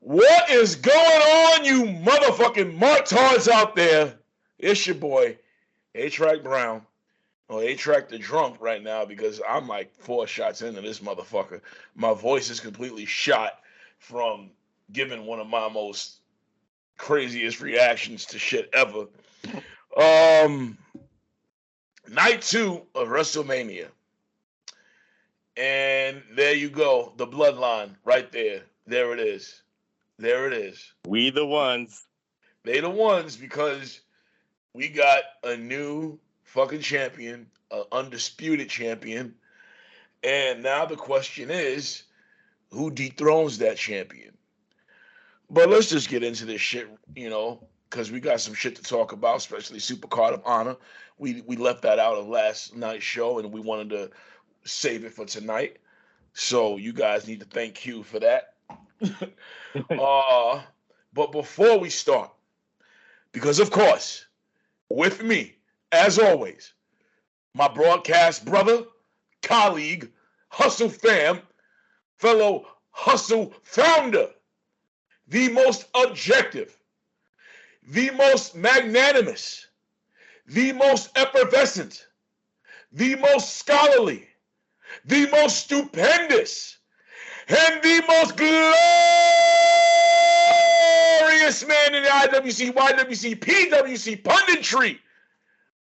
What is going on, you motherfucking martards out there? It's your boy, A-Track Brown. Or A-Track the Drunk right now because I'm like 4 shots into this motherfucker. My voice is completely shot from giving one of my most craziest reactions to shit ever. Night 2 of WrestleMania. And there you go. The bloodline right there. There it is. There it is. We the ones. They the ones because we got a new fucking champion, an undisputed champion. And now the question is, who dethrones that champion? But let's just get into this shit, because we got some shit to talk about, especially Supercard of Honor. We left that out of last night's show, and we wanted to save it for tonight. So you guys need to thank Q for that. But before we start, because of course, with me, as always, my broadcast brother, colleague, Hustle fam, fellow Hustle founder, the most objective, the most magnanimous, the most effervescent, the most scholarly, the most stupendous, and the most glorious man in the IWC, YWC, PWC punditry,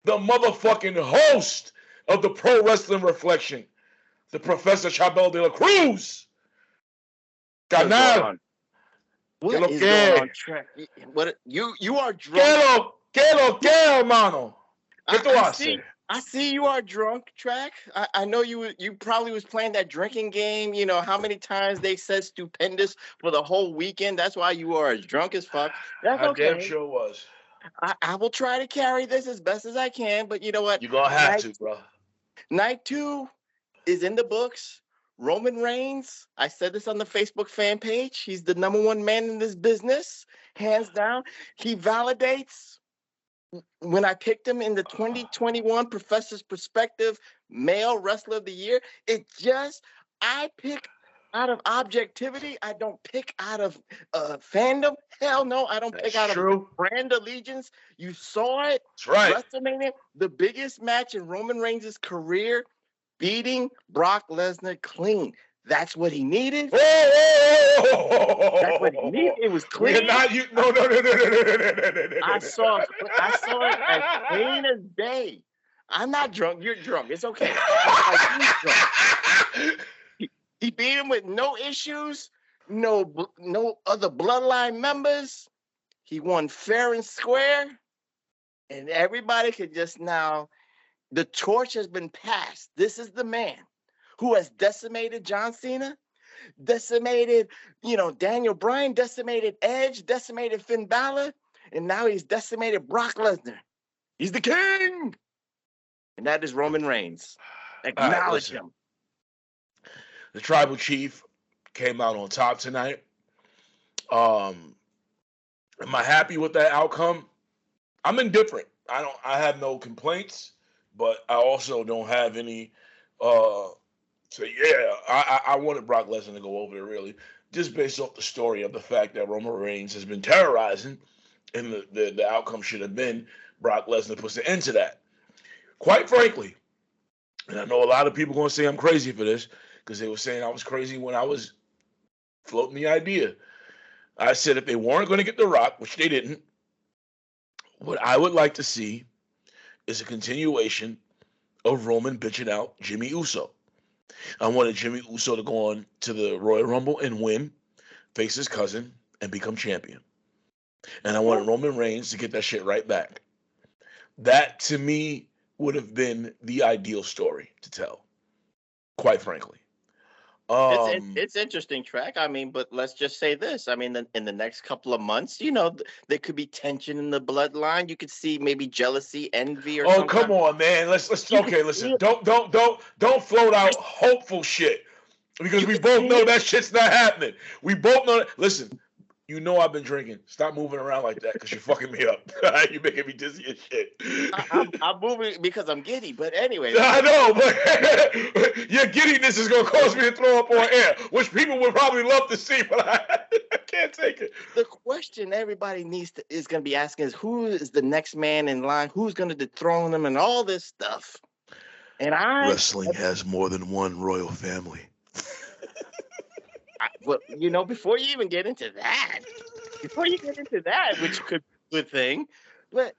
the motherfucking host of the Pro Wrestling Reflection, the Professor Chabel de la Cruz. Canal. What is going on, Track? What you are drunk. ¿Qué, hermano? ¿Qué tú haces? I see you are drunk, Track. I know you probably was playing that drinking game. You know how many times they said stupendous for the whole weekend. That's why you are as drunk as fuck. That's okay. I damn sure was. I will try to carry this as best as I can, but you know what? You're going to have to, bro. Night 2 is in the books. Roman Reigns, I said this on the Facebook fan page. He's the #1 man in this business, hands down. He validates when I picked him in the 2021 Professor's Perspective Male Wrestler of the Year. I pick out of objectivity. I don't pick out of fandom. Hell no, I don't pick out of brand allegiance. You saw it. That's right. WrestleMania, the biggest match in Roman Reigns' career, beating Brock Lesnar clean. That's what he needed. That's what he needed. It was clean. No. I saw it as clean as day. I'm not drunk. You're drunk. It's okay. He's drunk. He beat him with no issues, no other bloodline members. He won fair and square, and everybody could just now. The torch has been passed. This is the man who has decimated John Cena, decimated, Daniel Bryan, decimated Edge, decimated Finn Balor, and now he's decimated Brock Lesnar. He's the king, and that is Roman Reigns. Acknowledge him. The Tribal Chief came out on top tonight. Am I happy with that outcome? I'm indifferent. I have no complaints, but I also don't have any. I wanted Brock Lesnar to go over there, really, just based off the story of the fact that Roman Reigns has been terrorizing, and the outcome should have been Brock Lesnar puts an end to that. Quite frankly, and I know a lot of people are going to say I'm crazy for this, because they were saying I was crazy when I was floating the idea. I said if they weren't going to get The Rock, which they didn't, what I would like to see is a continuation of Roman bitching out Jimmy Uso. I wanted Jimmy Uso to go on to the Royal Rumble and win, face his cousin, and become champion. And I wanted Roman Reigns to get that shit right back. That, to me, would have been the ideal story to tell, quite frankly. It's interesting, Track. I mean, but let's just say this. I mean, in the next couple of months, there could be tension in the bloodline. You could see maybe jealousy, envy, or something. Oh, come on, man. Let's okay, listen. Don't float out hopeful shit. Because we both know that shit's not happening. We both know that. Listen, I've been drinking. Stop moving around like that because you're fucking me up. You're making me dizzy as shit. I'm moving because I'm giddy, but anyway. I know, but your giddiness is going to cause me to throw up on air, which people would probably love to see, but I can't take it. The question everybody is going to be asking is who is the next man in line? Who's going to dethrone them and all this stuff? And Wrestling has more than one royal family. But before you even get into that, which could be a good thing, but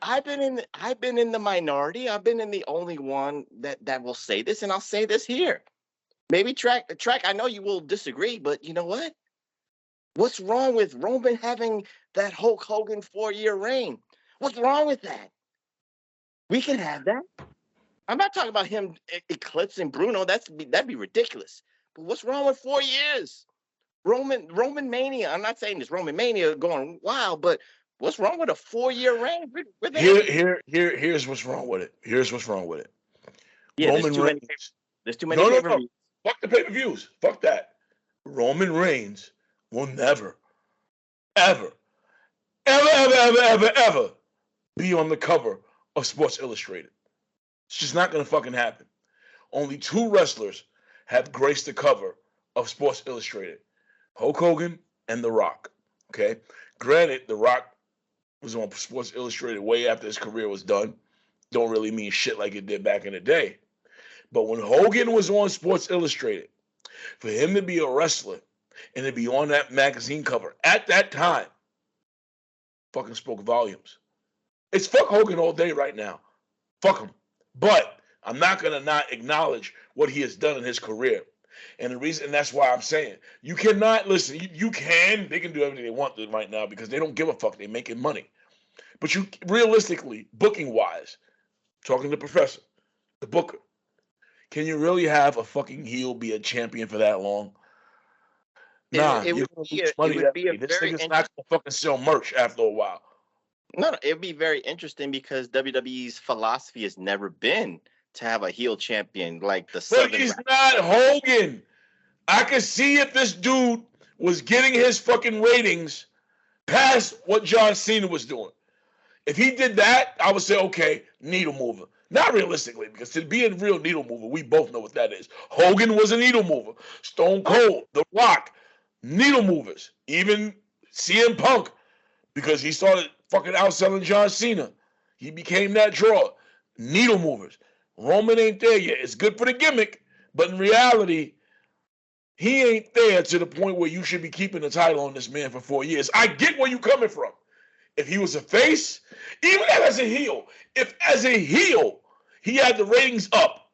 I've been in the minority. I've been in the only one that will say this, and I'll say this here. Maybe track. I know you will disagree, but you know what? What's wrong with Roman having that Hulk Hogan 4-year reign? What's wrong with that? We can have that. I'm not talking about him eclipsing Bruno. That'd be ridiculous. But what's wrong with 4 years? Roman Mania. I'm not saying this Roman Mania going wild, but what's wrong with a 4-year reign? Here's what's wrong with it. Yeah, Roman Reigns. There's too many pay-per-views. Fuck the pay-per-views. Fuck that. Roman Reigns will never, ever, ever, ever, ever, ever, ever be on the cover of Sports Illustrated. It's just not going to fucking happen. Only 2 wrestlers have graced the cover of Sports Illustrated. Hulk Hogan and The Rock. Okay? Granted, The Rock was on Sports Illustrated way after his career was done. Don't really mean shit like it did back in the day. But when Hogan was on Sports Illustrated, for him to be a wrestler and to be on that magazine cover at that time, fucking spoke volumes. It's fuck Hogan all day right now. Fuck him. But I'm not going to not acknowledge what he has done in his career. And the reason, that's why I'm saying, you cannot, listen, they can do everything they want to right now because they don't give a fuck. They're making money. But you, realistically, booking-wise, talking to the professor, the booker, can you really have a fucking heel be a champion for that long? Nah, it would be a this very nigga's not going to fucking sell merch after a while. No, it'd be very interesting because WWE's philosophy has never been to have a heel champion like the Southern. But he's not Hogan. I could see if this dude was getting his fucking ratings past what John Cena was doing. If he did that, I would say, okay, needle mover. Not realistically, because to be a real needle mover, we both know what that is. Hogan was a needle mover. Stone Cold, The Rock, needle movers. Even CM Punk, because he started fucking outselling John Cena. He became that draw. Needle movers. Roman ain't there yet. It's good for the gimmick, but in reality, he ain't there to the point where you should be keeping the title on this man for 4 years. I get where you're coming from. If he was a face, even as a heel, if as a heel, he had the ratings up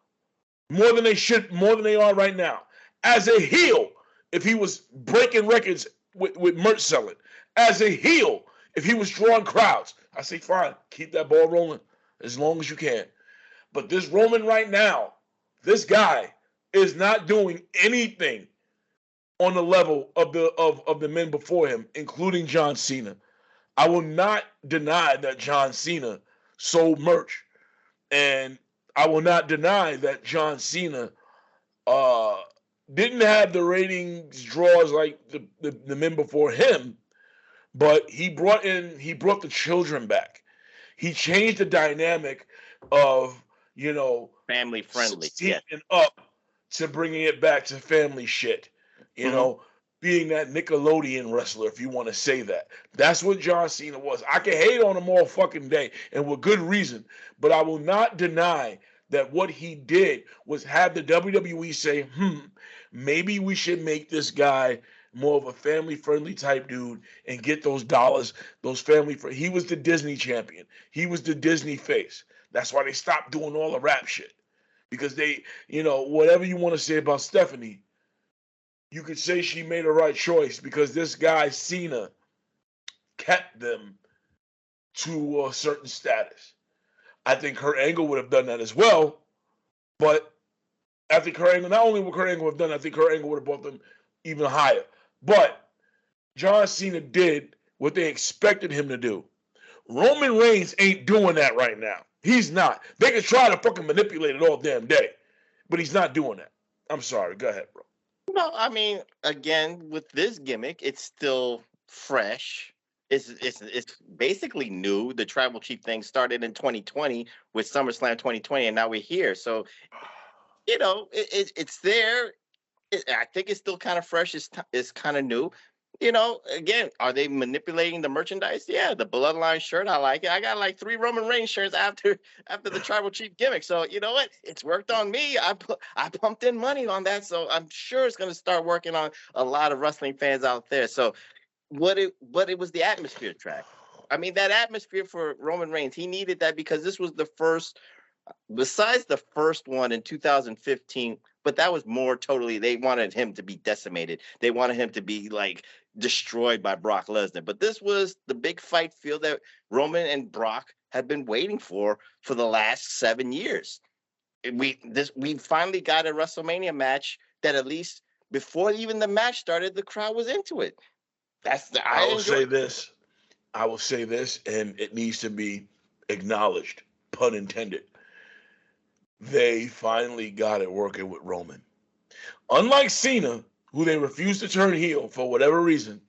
more than they are right now. As a heel, if he was breaking records with merch selling. As a heel, if he was drawing crowds, I say, fine, keep that ball rolling as long as you can. But this Roman right now, this guy is not doing anything on the level of the men before him, including John Cena. I will not deny that John Cena sold merch. And I will not deny that John Cena didn't have the ratings draws like the men before him, but he brought the children back. He changed the dynamic of, family friendly, and up to bringing it back to family shit. Being that Nickelodeon wrestler, if you want to say that. That's what John Cena was. I can hate on him all fucking day, and with good reason, but I will not deny that what he did was have the WWE say, maybe we should make this guy more of a family-friendly type dude and get those dollars, those he was the Disney champion. He was the Disney face. That's why they stopped doing all the rap shit. Because they, whatever you want to say about Stephanie, you could say she made a right choice because this guy, Cena, kept them to a certain status. I think Kurt Angle would have done that as well, but I think Kurt Angle, not only would Kurt Angle have done, I think Kurt Angle would have brought them even higher. But John Cena did what they expected him to do. Roman Reigns ain't doing that right now. He's not. They can try to fucking manipulate it all damn day, but he's not doing that. I'm sorry. Go ahead, bro. No, I mean, again, with this gimmick, it's still fresh. It's basically new. The Tribal Chief thing started in 2020 with SummerSlam 2020, and now we're here. So, it's there. I think it's still kind of fresh. It's kind of new. Again, are they manipulating the merchandise? Yeah, the Bloodline shirt, I like it. I got like 3 Roman Reigns shirts after the Tribal Chief gimmick. So you know what? It's worked on me. I pumped in money on that, so I'm sure it's going to start working on a lot of wrestling fans out there. So but it was the atmosphere track. I mean, that atmosphere for Roman Reigns, he needed that because this was the first, besides the first one in 2015, but that was more totally, they wanted him to be decimated. They wanted him to be like destroyed by Brock Lesnar. But this was the big fight field that Roman and Brock had been waiting for the last 7 years. We finally got a WrestleMania match that at least before even the match started, the crowd was into it. I will say this, and it needs to be acknowledged, pun intended. They finally got it working with Roman. Unlike Cena, who they refused to turn heel for whatever reason.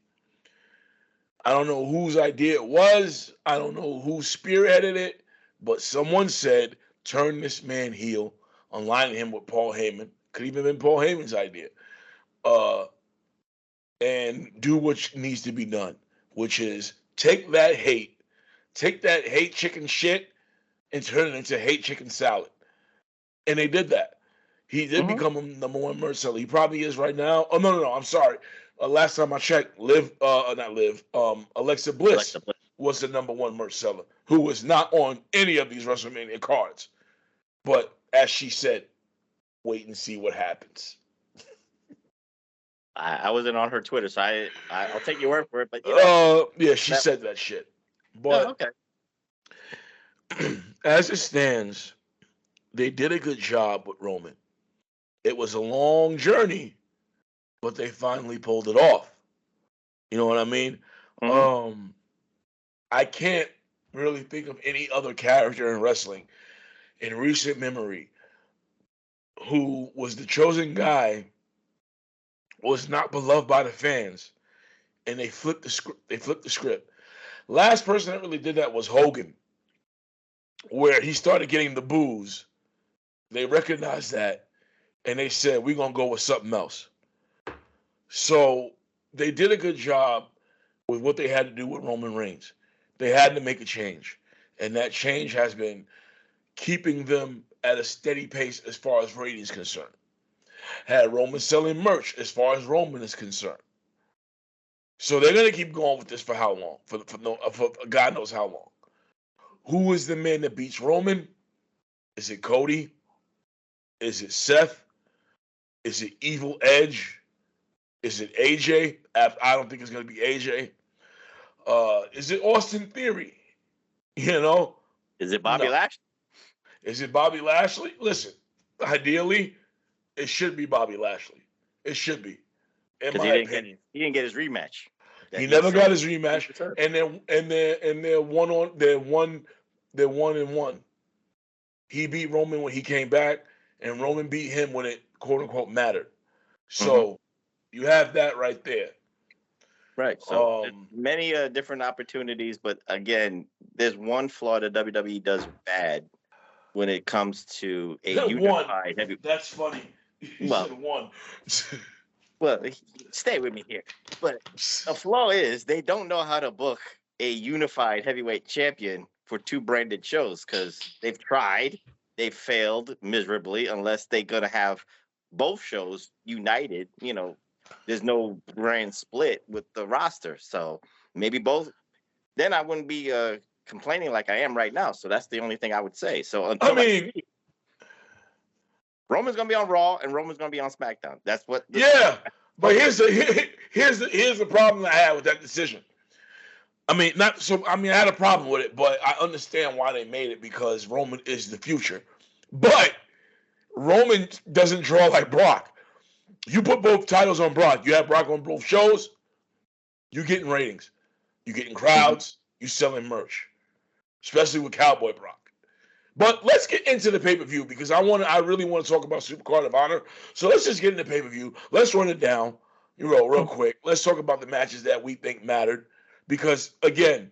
I don't know whose idea it was. I don't know who spearheaded it, but someone said, turn this man heel, aligning him with Paul Heyman. Could even have been Paul Heyman's idea. And do what needs to be done, which is take that hate chicken shit, and turn it into hate chicken salad. And they did that. He did become a number 1 merch seller. He probably is right now. Oh, no. I'm sorry. Last time I checked, Alexa Bliss was the number 1 merch seller, who was not on any of these WrestleMania cards. But as she said, wait and see what happens. I wasn't on her Twitter, so I'll take your word for it. But yeah, she said that shit. But as it stands, they did a good job with Roman. It was a long journey, but they finally pulled it off. You know what I mean? I can't really think of any other character in wrestling in recent memory who was the chosen guy, was not beloved by the fans, and they flipped the script. Last person that really did that was Hogan, where he started getting the boos. They recognized that, and they said, we're going to go with something else. So they did a good job with what they had to do with Roman Reigns. They had to make a change, and that change has been keeping them at a steady pace as far as ratings concerned. Had Roman selling merch as far as Roman is concerned. So they're going to keep going with this for how long? For God knows how long. Who is the man that beats Roman? Is it Cody? Is it Seth? Is it Evil Edge? Is it AJ? I don't think it's going to be AJ. Is it Austin Theory? You know? Is it Bobby Lashley? Is it Bobby Lashley? Listen, ideally, it should be Bobby Lashley. It should be. In my opinion. He didn't get his rematch. He never got his rematch. And they're 1-1. He beat Roman when he came back, and Roman beat him when it quote unquote mattered. So you have that right there. Right. So many different opportunities, but again, there's one flaw that WWE does bad when it comes to a unified heavy. That's funny. You said one. Well, stay with me here. But the flaw is they don't know how to book a unified heavyweight champion for 2 branded shows because they've tried, they've failed miserably unless they're going to have both shows united. You know, there's no brand split with the roster. So maybe both. Then I wouldn't be complaining like I am right now. So that's the only thing I would say. So until Roman's gonna be on Raw and Roman's gonna be on SmackDown. That's what. But here's the problem I had with that decision. I had a problem with it, but I understand why they made it because Roman is the future. But Roman doesn't draw like Brock. You put both titles on Brock. You have Brock on both shows. You're getting ratings. You're getting crowds. You're selling merch, especially with Cowboy Brock. But let's get into the pay-per-view because I really want to talk about Supercard of Honor. So let's just get into pay-per-view. Let's run it down, real quick. Let's talk about the matches that we think mattered. Because, again,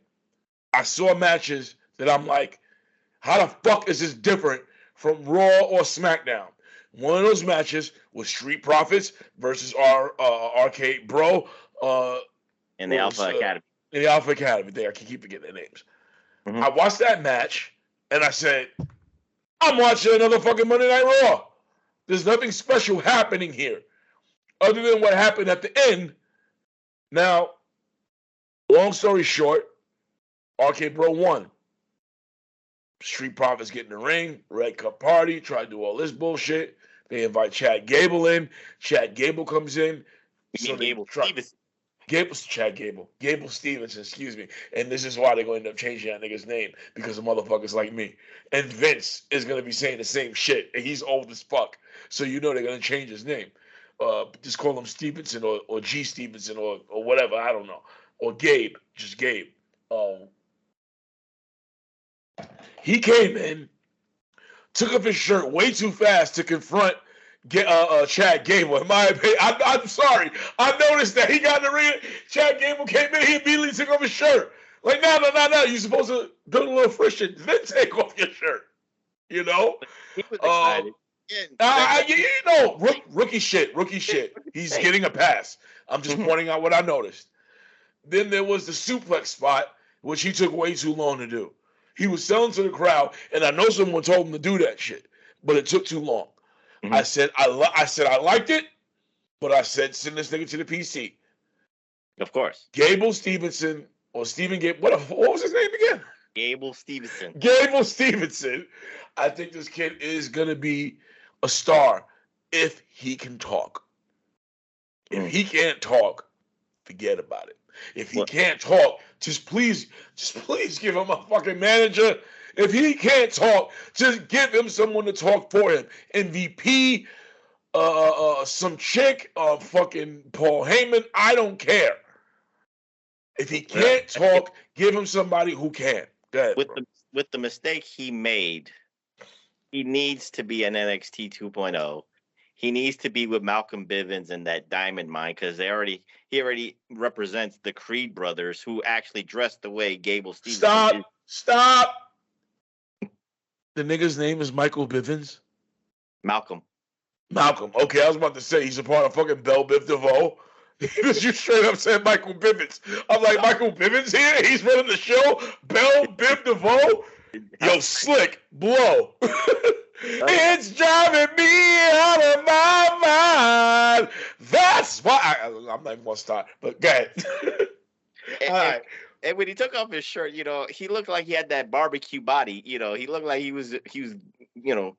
I saw matches that I'm like, how the fuck is this different from Raw or SmackDown? One of those matches was Street Profits versus our Arcade Bro. In the Alpha Academy. In the Alpha Academy. There, I can keep forgetting their names. Mm-hmm. I watched that match, and I said, I'm watching another fucking Monday Night Raw. There's nothing special happening here, other than what happened at the end. Now, long story short, RK Bro won. Street Profits get in the ring, Red Cup Party, try to do all this bullshit. They invite Chad Gable in. Chad Gable comes in. Gable Stevenson, excuse me. And this is why they're going to end up changing that nigga's name, because of motherfuckers like me. And Vince is going to be saying the same shit, and he's old as fuck. So you know they're going to change his name. Just call him Stevenson or G. Stevenson or whatever, I don't know. Or Gabe, just Gabe. He came in, took off his shirt way too fast to confront Chad Gable. In my opinion, I'm sorry. I noticed that he got in the ring. Chad Gable came in. He immediately took off his shirt. Like, no. You're supposed to build a little friction, then take off your shirt. You know? He was excited. Rookie shit. He's getting a pass. I'm just pointing out what I noticed. Then there was the suplex spot, which he took way too long to do. He was selling to the crowd, and I know someone told him to do that shit, but it took too long. Mm-hmm. I said I liked it, but I said send this nigga to the PC. Of course. Gable Stevenson or Steven Gable. What was his name again? Gable Stevenson. Gable Stevenson. I think this kid is gonna be a star if he can talk. If he can't talk, forget about it. If he can't talk, just please give him a fucking manager. If he can't talk, just give him someone to talk for him. MVP, some chick, fucking Paul Heyman. I don't care. If he can't talk, give him somebody who can. Go ahead, with the mistake he made, he needs to be an NXT 2.0. He needs to be with Malcolm Bivens and that Diamond Mine, because he already represents the Creed brothers, who actually dressed the way Gable Stevenson. Stop. The nigga's name is Michael Bivens? Malcolm. Okay, I was about to say he's a part of fucking Belle Biv DeVoe. You straight up said Michael Bivens. I'm like, Michael Bivens here? He's running the show? Belle Biv DeVoe? Yo, slick, blow. It's driving me out of my mind. That's why I'm not even gonna start. But go ahead. All right. And when he took off his shirt, he looked like he had that barbecue body. He looked like he was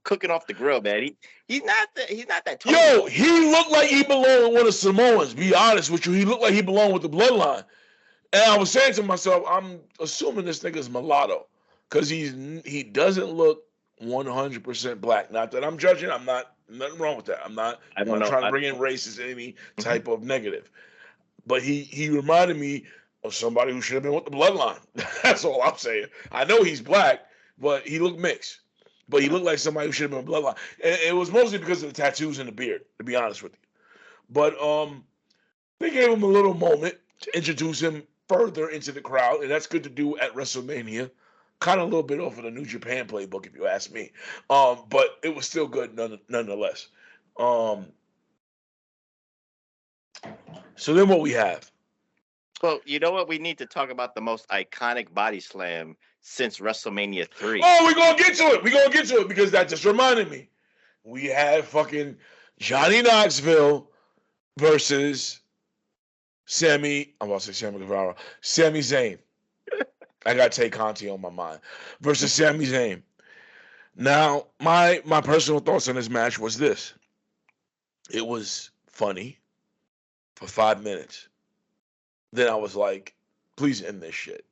cooking off the grill, man. He's not that tall. Yo, he looked like he belonged with one of Samoans. Be honest with you, he looked like he belonged with the bloodline. And I was saying to myself, I'm assuming this nigga's mulatto, because he doesn't look 100% black. Not that I'm judging. I'm not, nothing wrong with that. I'm not trying to bring in race as any type of negative. But he reminded me of somebody who should have been with the bloodline. That's all I'm saying. I know he's black, but he looked mixed. But he looked like somebody who should have been bloodline. And it was mostly because of the tattoos and the beard, to be honest with you. But they gave him a little moment to introduce him further into the crowd, and that's good to do at WrestleMania. Kind of a little bit off of the New Japan playbook, if you ask me. But it was still good nonetheless. So then what we have? Well, you know what? We need to talk about the most iconic body slam since WrestleMania 3. Oh, we're going to get to it because that just reminded me. We had fucking Johnny Knoxville versus Sami Zayn. I got Tay Conti on my mind. Versus Sami Zayn. Now, my personal thoughts on this match was this. It was funny for 5 minutes. Then I was like, please end this shit.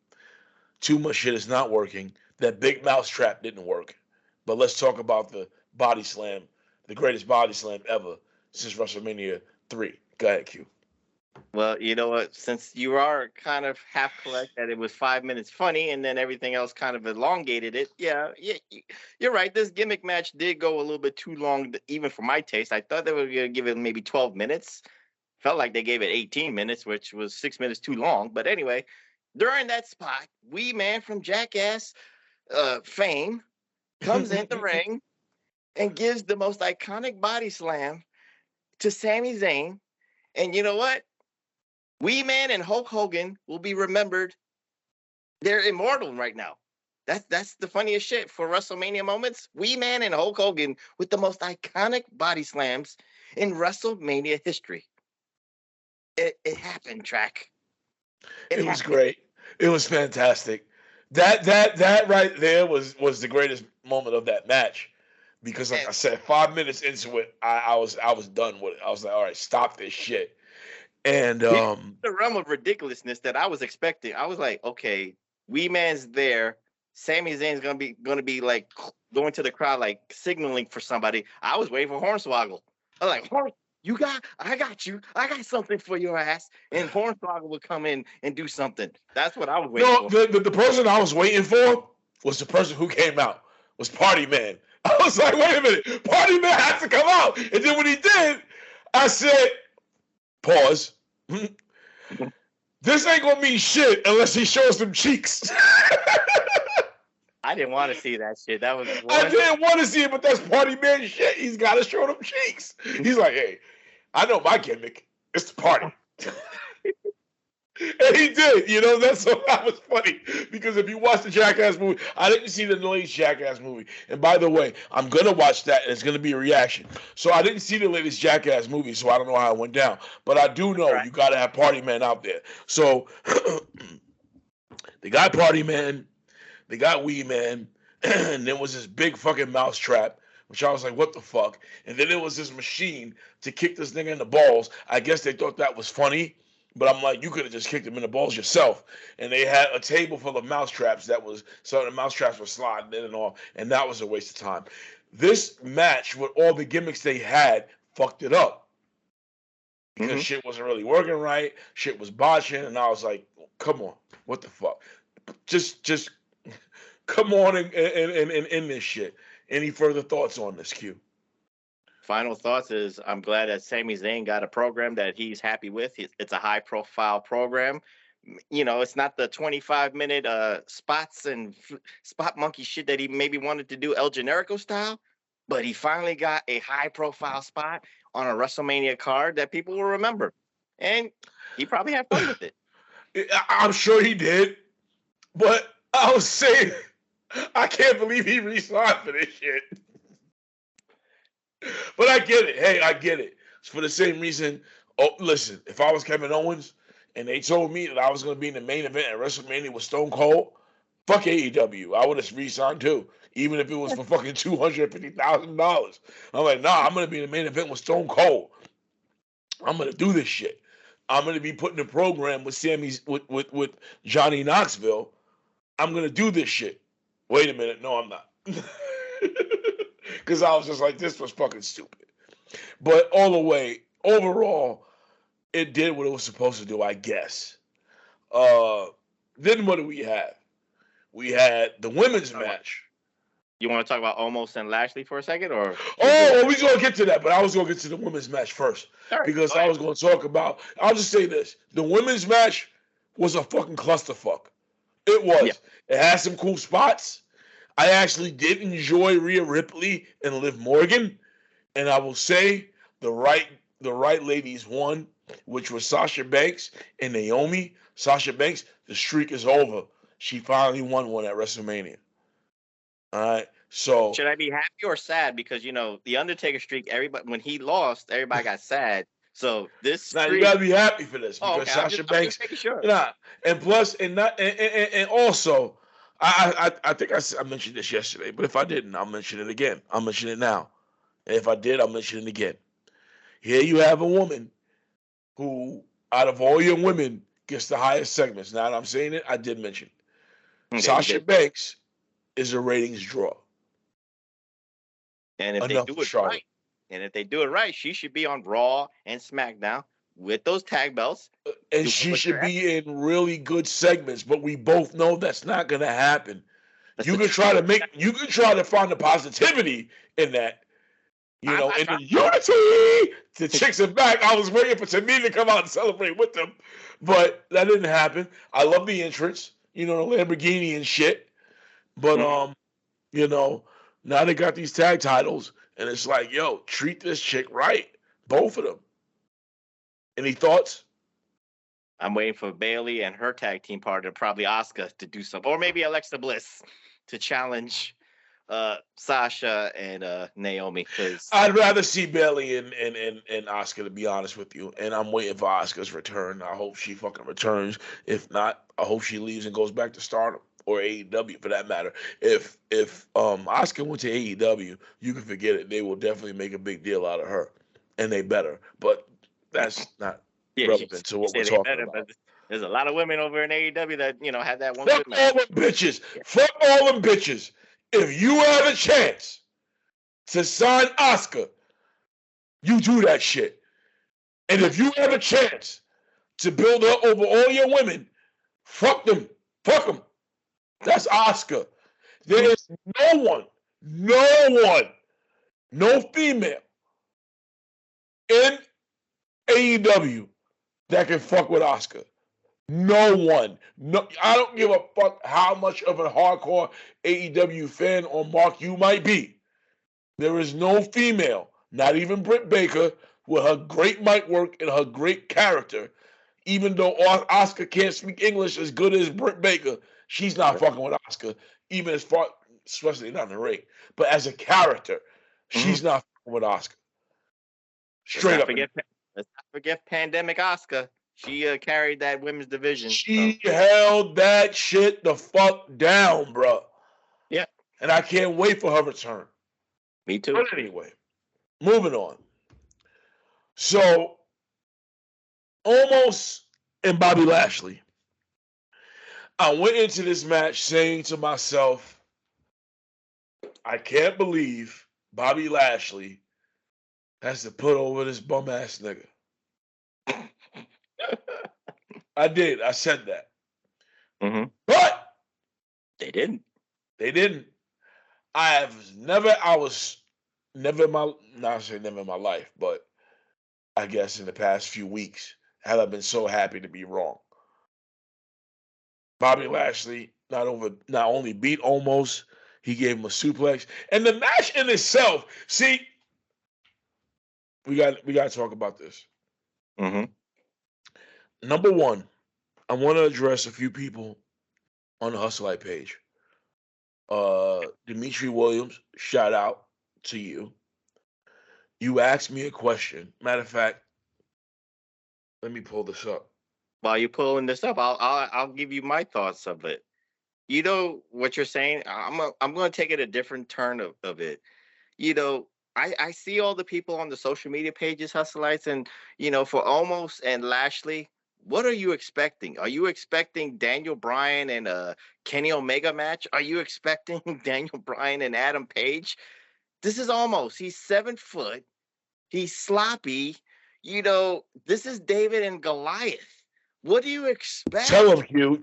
Too much shit is not working. That big mouse trap didn't work. But let's talk about the body slam, the greatest body slam ever since WrestleMania 3. Go ahead, Q. Well, you know what? Since you are kind of half correct that it was 5 minutes funny and then everything else kind of elongated it, yeah, you're right. This gimmick match did go a little bit too long, even for my taste. I thought they were going to give it maybe 12 minutes. Felt like they gave it 18 minutes, which was 6 minutes too long. But anyway, during that spot, Wee Man from Jackass fame comes in the ring and gives the most iconic body slam to Sami Zayn. And you know what? Wee Man and Hulk Hogan will be remembered. They're immortal right now. That's the funniest shit for WrestleMania moments. Wee Man and Hulk Hogan with the most iconic body slams in WrestleMania history. It happened, Track. It was great. It was fantastic. That right there was the greatest moment of that match. Because like I said, 5 minutes into it, I was done with it. I was like, all right, stop this shit. And the realm of ridiculousness that I was expecting. I was like, okay, Wee Man's there. Sami Zayn's gonna be like going to the crowd, like signaling for somebody. I was waiting for Hornswoggle. I was like, I got you. I got something for your ass. And Hornswoggle would come in and do something. That's what I was waiting for. The person I was waiting for was the person who came out, was Party Man. I was like, wait a minute, Party Man has to come out. And then when he did, I said, pause. This ain't gonna mean shit unless he shows them cheeks. I didn't want to see that shit. That was I didn't want to see it, but that's Party Man shit. He's got to show them cheeks. He's like, hey, I know my gimmick. It's the party. And he did, that was funny. Because if you watch the Jackass movie, I didn't see the latest Jackass movie. And by the way, I'm going to watch that, and it's going to be a reaction. So I didn't see the latest Jackass movie, so I don't know how it went down. But I do know you got to have Party Man out there. So they got Party Man, they got Wee Man, and there was this big fucking mousetrap, which I was like, what the fuck? And then there was this machine to kick this nigga in the balls. I guess they thought that was funny. But I'm like, you could have just kicked him in the balls yourself. And they had a table full of mousetraps so the mousetraps were sliding in and all, and that was a waste of time. This match, with all the gimmicks they had, fucked it up. Because shit wasn't really working right, shit was botching, and I was like, come on, what the fuck? Just come on and end this shit. Any further thoughts on this, Q? Final thoughts is I'm glad that Sami Zayn got a program that he's happy with. It's a high profile program. It's not the 25-minute spots and spot monkey shit that he maybe wanted to do El Generico style, but he finally got a high profile spot on a WrestleMania card that people will remember. And he probably had fun with it. I'm sure he did. But I was saying, I can't believe he re-signed for this shit. But I get it. Hey, I get it. It's for the same reason. Oh, listen, if I was Kevin Owens and they told me that I was going to be in the main event at WrestleMania with Stone Cold, fuck AEW. I would have re-signed too, even if it was for fucking $250,000. I'm like, nah, I'm going to be in the main event with Stone Cold. I'm going to do this shit. I'm going to be putting a program with with Johnny Knoxville. I'm going to do this shit. Wait a minute. No, I'm not. Because I was just like, this was fucking stupid. But all the way, overall, it did what it was supposed to do, I guess. Then what do we have? We had the women's match. You want to talk about Omos and Lashley for a second? Or we're going to get to that, but I was going to get to the women's match first. Right, because I was going to talk about, I'll just say this. The women's match was a fucking clusterfuck. It was. Yeah. It had some cool spots. I actually did enjoy Rhea Ripley and Liv Morgan, and I will say the right ladies won, which was Sasha Banks and Naomi. Sasha Banks, the streak is over. She finally won one at WrestleMania. All right, so should I be happy or sad? Because the Undertaker streak, everybody when he lost, everybody got sad. So this streak, you gotta be happy for this because Sasha Banks. I'm just sure. And plus, and also. I think I mentioned this yesterday, but if I didn't, I'll mention it again. I'll mention it now. And if I did, I'll mention it again. Here you have a woman who, out of all your women, gets the highest segments. Now that I'm saying it, I did mention it. Okay, Sasha Banks is a ratings draw. And if they do it right, she should be on Raw and SmackDown with those tag belts. And she should be in really good segments, but we both know that's not going to happen. You can try to find the positivity in that, in the unity. The chicks are back. I was waiting for Tamina to come out and celebrate with them, but that didn't happen. I love the entrance, the Lamborghini and shit. But now they got these tag titles, and it's like, yo, treat this chick right, both of them. Any thoughts? I'm waiting for Bayley and her tag team partner, probably Asuka, to do something, or maybe Alexa Bliss to challenge Sasha and Naomi. Because I'd rather see Bayley and Asuka, to be honest with you. And I'm waiting for Asuka's return. I hope she fucking returns. If not, I hope she leaves and goes back to Stardom or AEW for that matter. If Asuka went to AEW, you can forget it. They will definitely make a big deal out of her, and they better. But that's not relevant to what we're talking about. There's a lot of women over in AEW that had that one. Fuck all them bitches. Yeah. Fuck all them bitches. If you have a chance to sign Asuka, you do that shit. And if you have a chance to build her over all your women, fuck them. Fuck them. That's Asuka. There is no female in AEW that can fuck with Asuka. No one. No, I don't give a fuck how much of a hardcore AEW fan or mark you might be. There is no female, not even Britt Baker, with her great mic work and her great character. Even though Asuka can't speak English as good as Britt Baker, she's not fucking with Asuka, even as far, especially not in the ring. But as a character, she's not fucking with Asuka. Straight up. Let's not forget Pandemic Asuka. She carried that women's division. She held that shit the fuck down, bro. Yeah. And I can't wait for her return. Me too. But anyway, moving on. So, Omos and Bobby Lashley. I went into this match saying to myself, I can't believe Bobby Lashley has to put over this bum-ass nigga. I did. I said that. Mm-hmm. But they didn't. They didn't. I was never in my, not say never in my life, but I guess in the past few weeks, had I been so happy to be wrong. Bobby Lashley not only beat Omos, he gave him a suplex. And the match in itself, see, we got to talk about this. Mm-hmm. Number one, I want to address a few people on the Hustle page. Dimitri Williams, shout out to you. You asked me a question. Matter of fact, let me pull this up. While you're pulling this up, I'll give you my thoughts of it. You know what you're saying? I'm going to take it a different turn of it. I see all the people on the social media pages, Hustleites, and for Omos and Lashley, what are you expecting? Are you expecting Daniel Bryan and a Kenny Omega match? Are you expecting Daniel Bryan and Adam Page? This is Omos. He's 7 foot. He's sloppy. This is David and Goliath. What do you expect? Tell them, Hugh.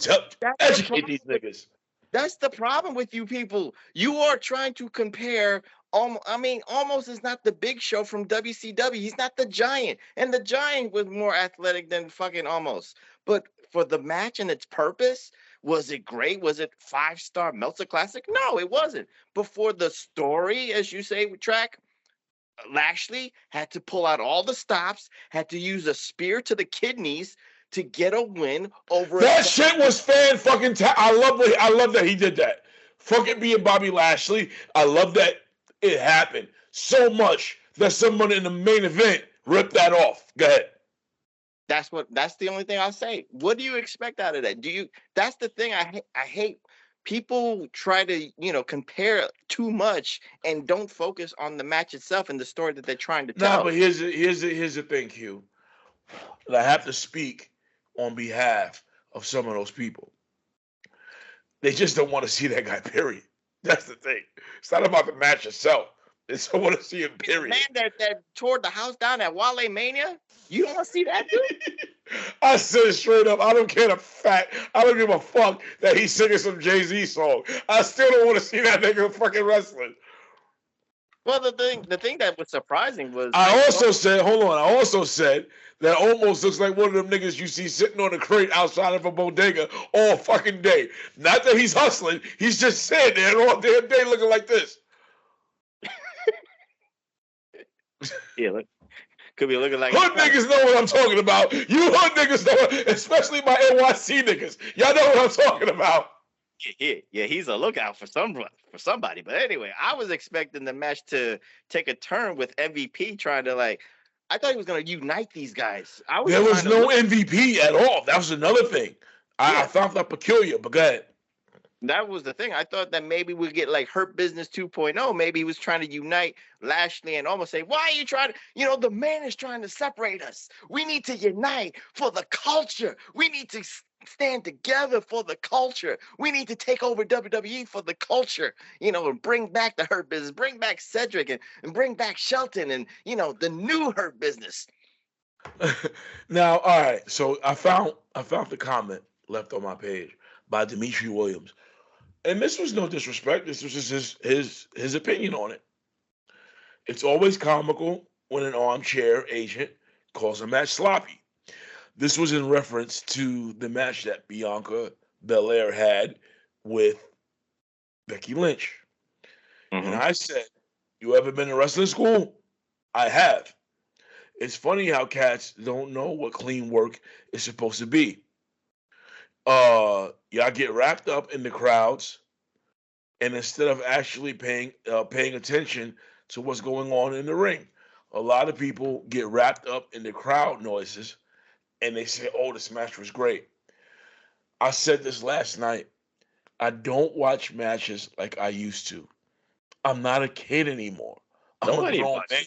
Educate these niggas. That's the problem with you people. You are trying to compare. Omos is not the Big Show from WCW. He's not the Giant. And the Giant was more athletic than fucking Omos. But for the match and its purpose, was it great? Was it 5-star Meltzer Classic? No, it wasn't. But for the story, as you say, track, Lashley had to pull out all the stops, had to use a spear to the kidneys to get a win over. That shit was fan fucking. I love that he did that. Fuck it being Bobby Lashley. I love that it happened so much that someone in the main event ripped that off. Go ahead. That's the only thing I'll say. What do you expect out of that? That's the thing I hate. People try to, compare too much and don't focus on the match itself and the story that they're trying to tell. No, but here's the thing, Q. And I have to speak on behalf of some of those people. They just don't want to see that guy, period. That's the thing. It's not about the match itself. They just don't want to see him, period. The man that tore the house down at Wale Mania? You don't want to see that dude? I said it straight up. I don't give a fuck that he's singing some Jay-Z song. I still don't want to see that nigga fucking wrestling. Well, the thing that was surprising was I also said that almost looks like one of them niggas you see sitting on a crate outside of a bodega all fucking day. Not that he's hustling, he's just sitting there all damn day looking like this. Yeah, look. Could be looking like hood niggas know what I'm talking about. You hood niggas know, especially my NYC niggas. Y'all know what I'm talking about. Yeah, he's a lookout for somebody. But anyway, I was expecting the match to take a turn with MVP trying to I thought he was going to unite these guys. There was no MVP at all. That was another thing. I found that peculiar, but go ahead. That was the thing. I thought that maybe we'd get Hurt Business 2.0. Maybe he was trying to unite Lashley and almost say, why are you trying to, the man is trying to separate us. We need to unite for the culture. We need to stand together for the culture. We need to take over WWE for the culture, and bring back the Hurt Business, bring back Cedric and bring back Shelton and, the new Hurt Business. Now, all right. So I found the comment left on my page by Dimitri Williams. And this was no disrespect. This was just his opinion on it. It's always comical when an armchair agent calls a match sloppy. This was in reference to the match that Bianca Belair had with Becky Lynch. Mm-hmm. And I said, you ever been to wrestling school? I have. It's funny how cats don't know what clean work is supposed to be. Y'all get wrapped up in the crowds, and instead of actually paying attention to what's going on in the ring, a lot of people get wrapped up in the crowd noises, and they say, "Oh, this match was great." I said this last night. I don't watch matches like I used to. I'm not a kid anymore. Nobody a grown man.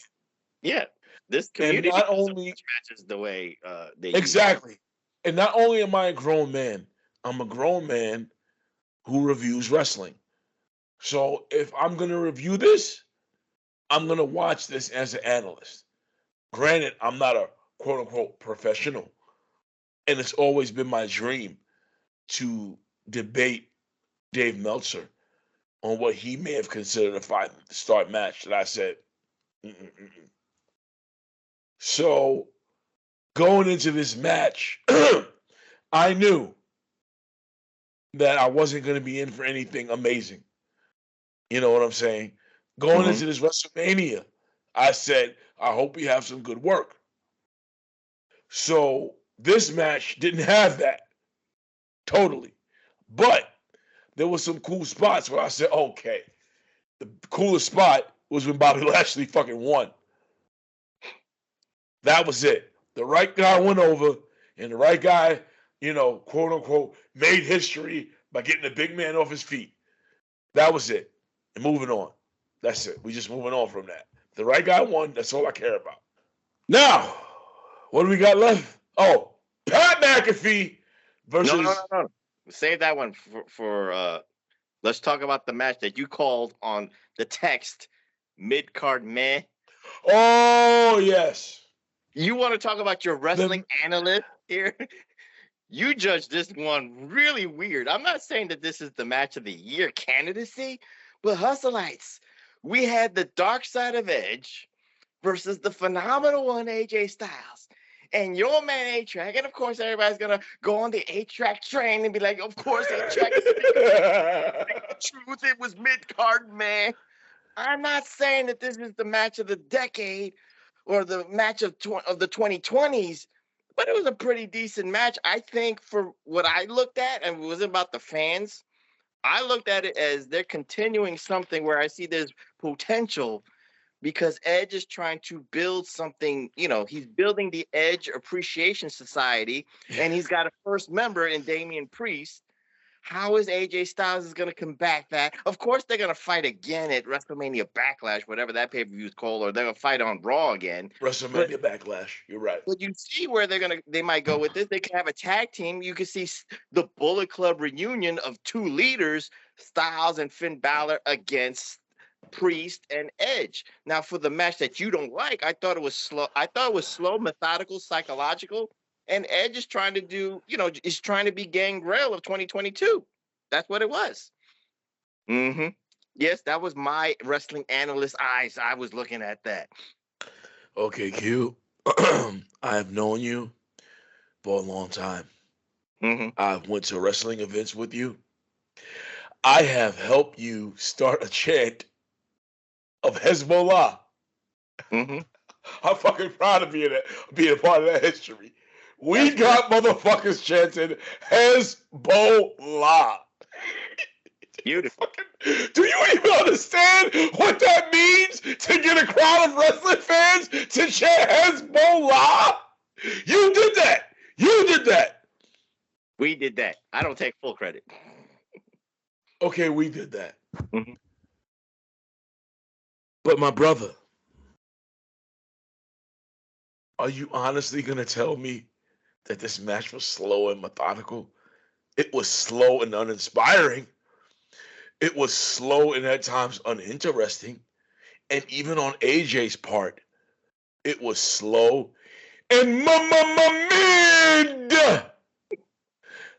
Yeah, this community not only matches the way they exactly. And not only am I a grown man, I'm a grown man who reviews wrestling. So if I'm going to review this, I'm going to watch this as an analyst. Granted, I'm not a quote-unquote professional. And it's always been my dream to debate Dave Meltzer on what he may have considered a five-star match that I said, So going into this match, I knew that I wasn't going to be in for anything amazing. You know what I'm saying? Going into this WrestleMania, I said, I hope we have some good work. So this match didn't have that. Totally. But there were some cool spots where I said, okay. The coolest spot was when Bobby Lashley fucking won. That was it. The right guy went over, and the right guy, quote unquote, made history by getting the big man off his feet. That was it. And moving on. That's it. We just moving on from that. The right guy won. That's all I care about. Now, what do we got left? Oh, Pat McAfee versus. No. Save that one for let's talk about the match that you called on the text mid-card meh. Oh, yes. You want to talk about your wrestling analyst here? You judged this one really weird. I'm not saying that this is the match of the year candidacy, but Hustleites, we had the Dark Side of Edge versus the phenomenal one, AJ Styles. And your man A-Track, and of course everybody's going to go on the A-Track train and be like, of course A-Track is the truth. It was mid-card, man. I'm not saying that this is the match of the decade or the match of the 2020s, but it was a pretty decent match. I think for what I looked at, and it wasn't about the fans, I looked at it as they're continuing something where I see there's potential because Edge is trying to build something, he's building the Edge Appreciation Society, and he's got a first member in Damian Priest. How is AJ Styles going to combat that? Of course, they're going to fight again at WrestleMania Backlash, whatever that pay-per-view is called, or they're going to fight on Raw again. WrestleMania Backlash, you're right. But you see where they might go with this. They can have a tag team. You can see the Bullet Club reunion of two leaders, Styles and Finn Balor against Priest and Edge. Now, for the match that you don't like, I thought it was slow. I thought it was slow, methodical, psychological. And Edge is trying to do, is trying to be Gangrel of 2022. That's what it was. Yes, that was my wrestling analyst eyes. I was looking at that. Okay, Q. I have known you for a long time. I've went to wrestling events with you. I have helped you start a chant of Hezbollah. I'm fucking proud of being a part of that history. We got motherfuckers chanting Hezbollah. Beautiful. Do you even understand what that means to get a crowd of wrestling fans to chant Hezbollah? You did that. You did that. We did that. I don't take full credit. Okay, we did that. Mm-hmm. But my brother, are you honestly going to tell me that this match was slow and methodical? It was slow and uninspiring. It was slow and at times uninteresting. And even on AJ's part, it was slow and mid.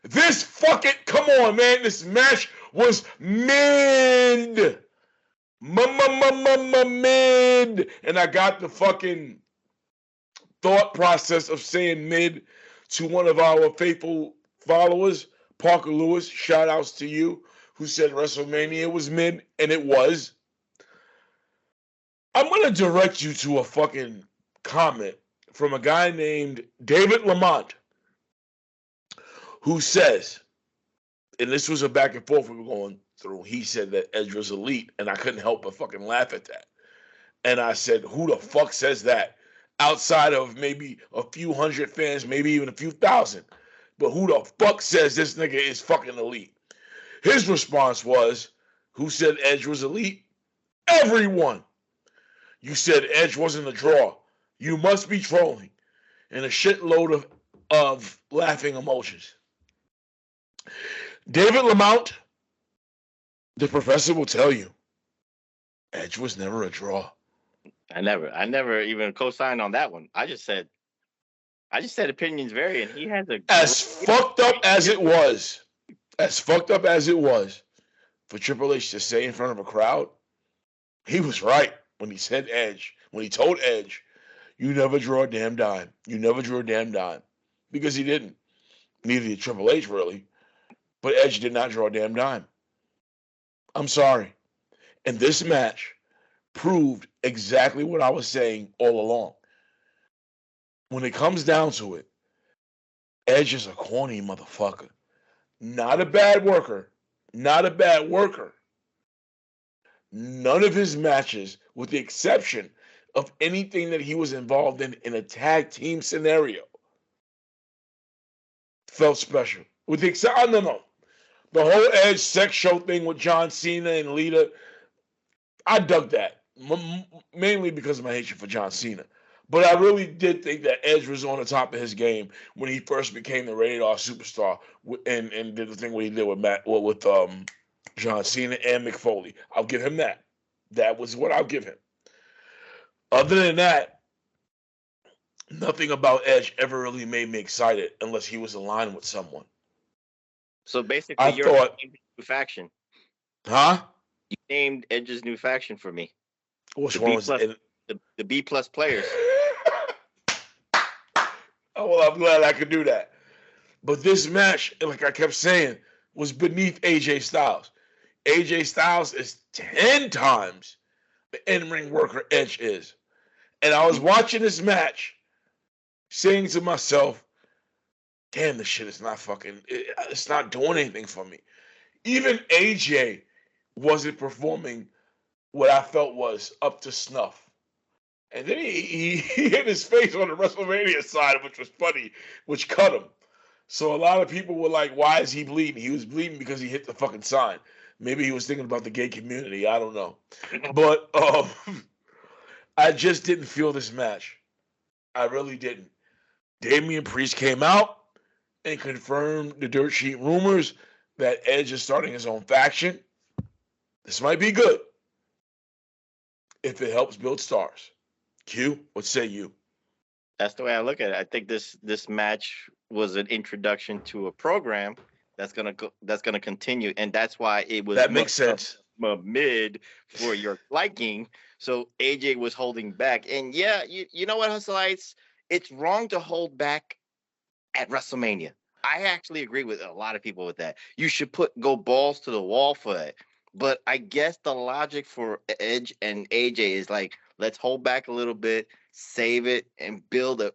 This fucking, come on, man. This match was mid. Mid. And I got the fucking thought process of saying mid to one of our faithful followers, Parker Lewis. Shout outs to you, who said WrestleMania was mid, and it was. I'm going to direct you to a fucking comment from a guy named David Lamont, who says, and this was a back and forth we were going through, he said that Edge was elite, and I couldn't help but fucking laugh at that. And I said, who the fuck says that? Outside of maybe a few hundred fans, maybe even a few thousand. But who the fuck says this nigga is fucking elite? His response was, who said Edge was elite? Everyone. You said Edge wasn't a draw. You must be trolling. And a shitload of laughing emojis. David Lamont, the professor, will tell you, Edge was never a draw. I never even co-signed on that one. I just said opinions vary, and he has a fucked up as it was for Triple H to say in front of a crowd, he was right when he said Edge, when he told Edge, you never draw a damn dime. You never drew a damn dime. Because he didn't. Neither did Triple H, really. But Edge did not draw a damn dime. I'm sorry. And this match proved exactly what I was saying all along. When it comes down to it, Edge is a corny motherfucker. Not a bad worker. Not a bad worker. None of his matches, with the exception of anything that he was involved in a tag team scenario, felt special. With the exception, no. The whole Edge sex show thing with John Cena and Lita, I dug that. Mainly because of my hatred for John Cena. But I really did think that Edge was on the top of his game when he first became the rated R superstar and did the thing what he did with John Cena and Mick Foley. I'll give him that. That was what I'll give him. Other than that, nothing about Edge ever really made me excited unless he was aligned with someone. So basically, you're named new faction. Huh? You named Edge's new faction for me. Which one was it? The B+ players. Oh, well, I'm glad I could do that. But this match, like I kept saying, was beneath AJ Styles. AJ Styles is 10 times the in-ring worker Edge is. And I was watching this match, saying to myself, damn, this shit is not it's not doing anything for me. Even AJ wasn't performing what I felt was up to snuff. And then he hit his face on the WrestleMania side, which was funny, which cut him. So a lot of people were like, why is he bleeding? He was bleeding because he hit the fucking sign. Maybe he was thinking about the gay community. I don't know. But I just didn't feel this match. I really didn't. Damian Priest came out and confirmed the dirt sheet rumors that Edge is starting his own faction. This might be good if it helps build stars. Q, what say you? That's the way I look at it. I think this match was an introduction to a program that's gonna continue, and that's why it was. That makes sense. Mid for your liking. So AJ was holding back, and yeah, you know what, Hustleites? It's wrong to hold back at WrestleMania. I actually agree with a lot of people with that. You should go balls to the wall for it. But I guess the logic for Edge and AJ is like, let's hold back a little bit, save it, and build a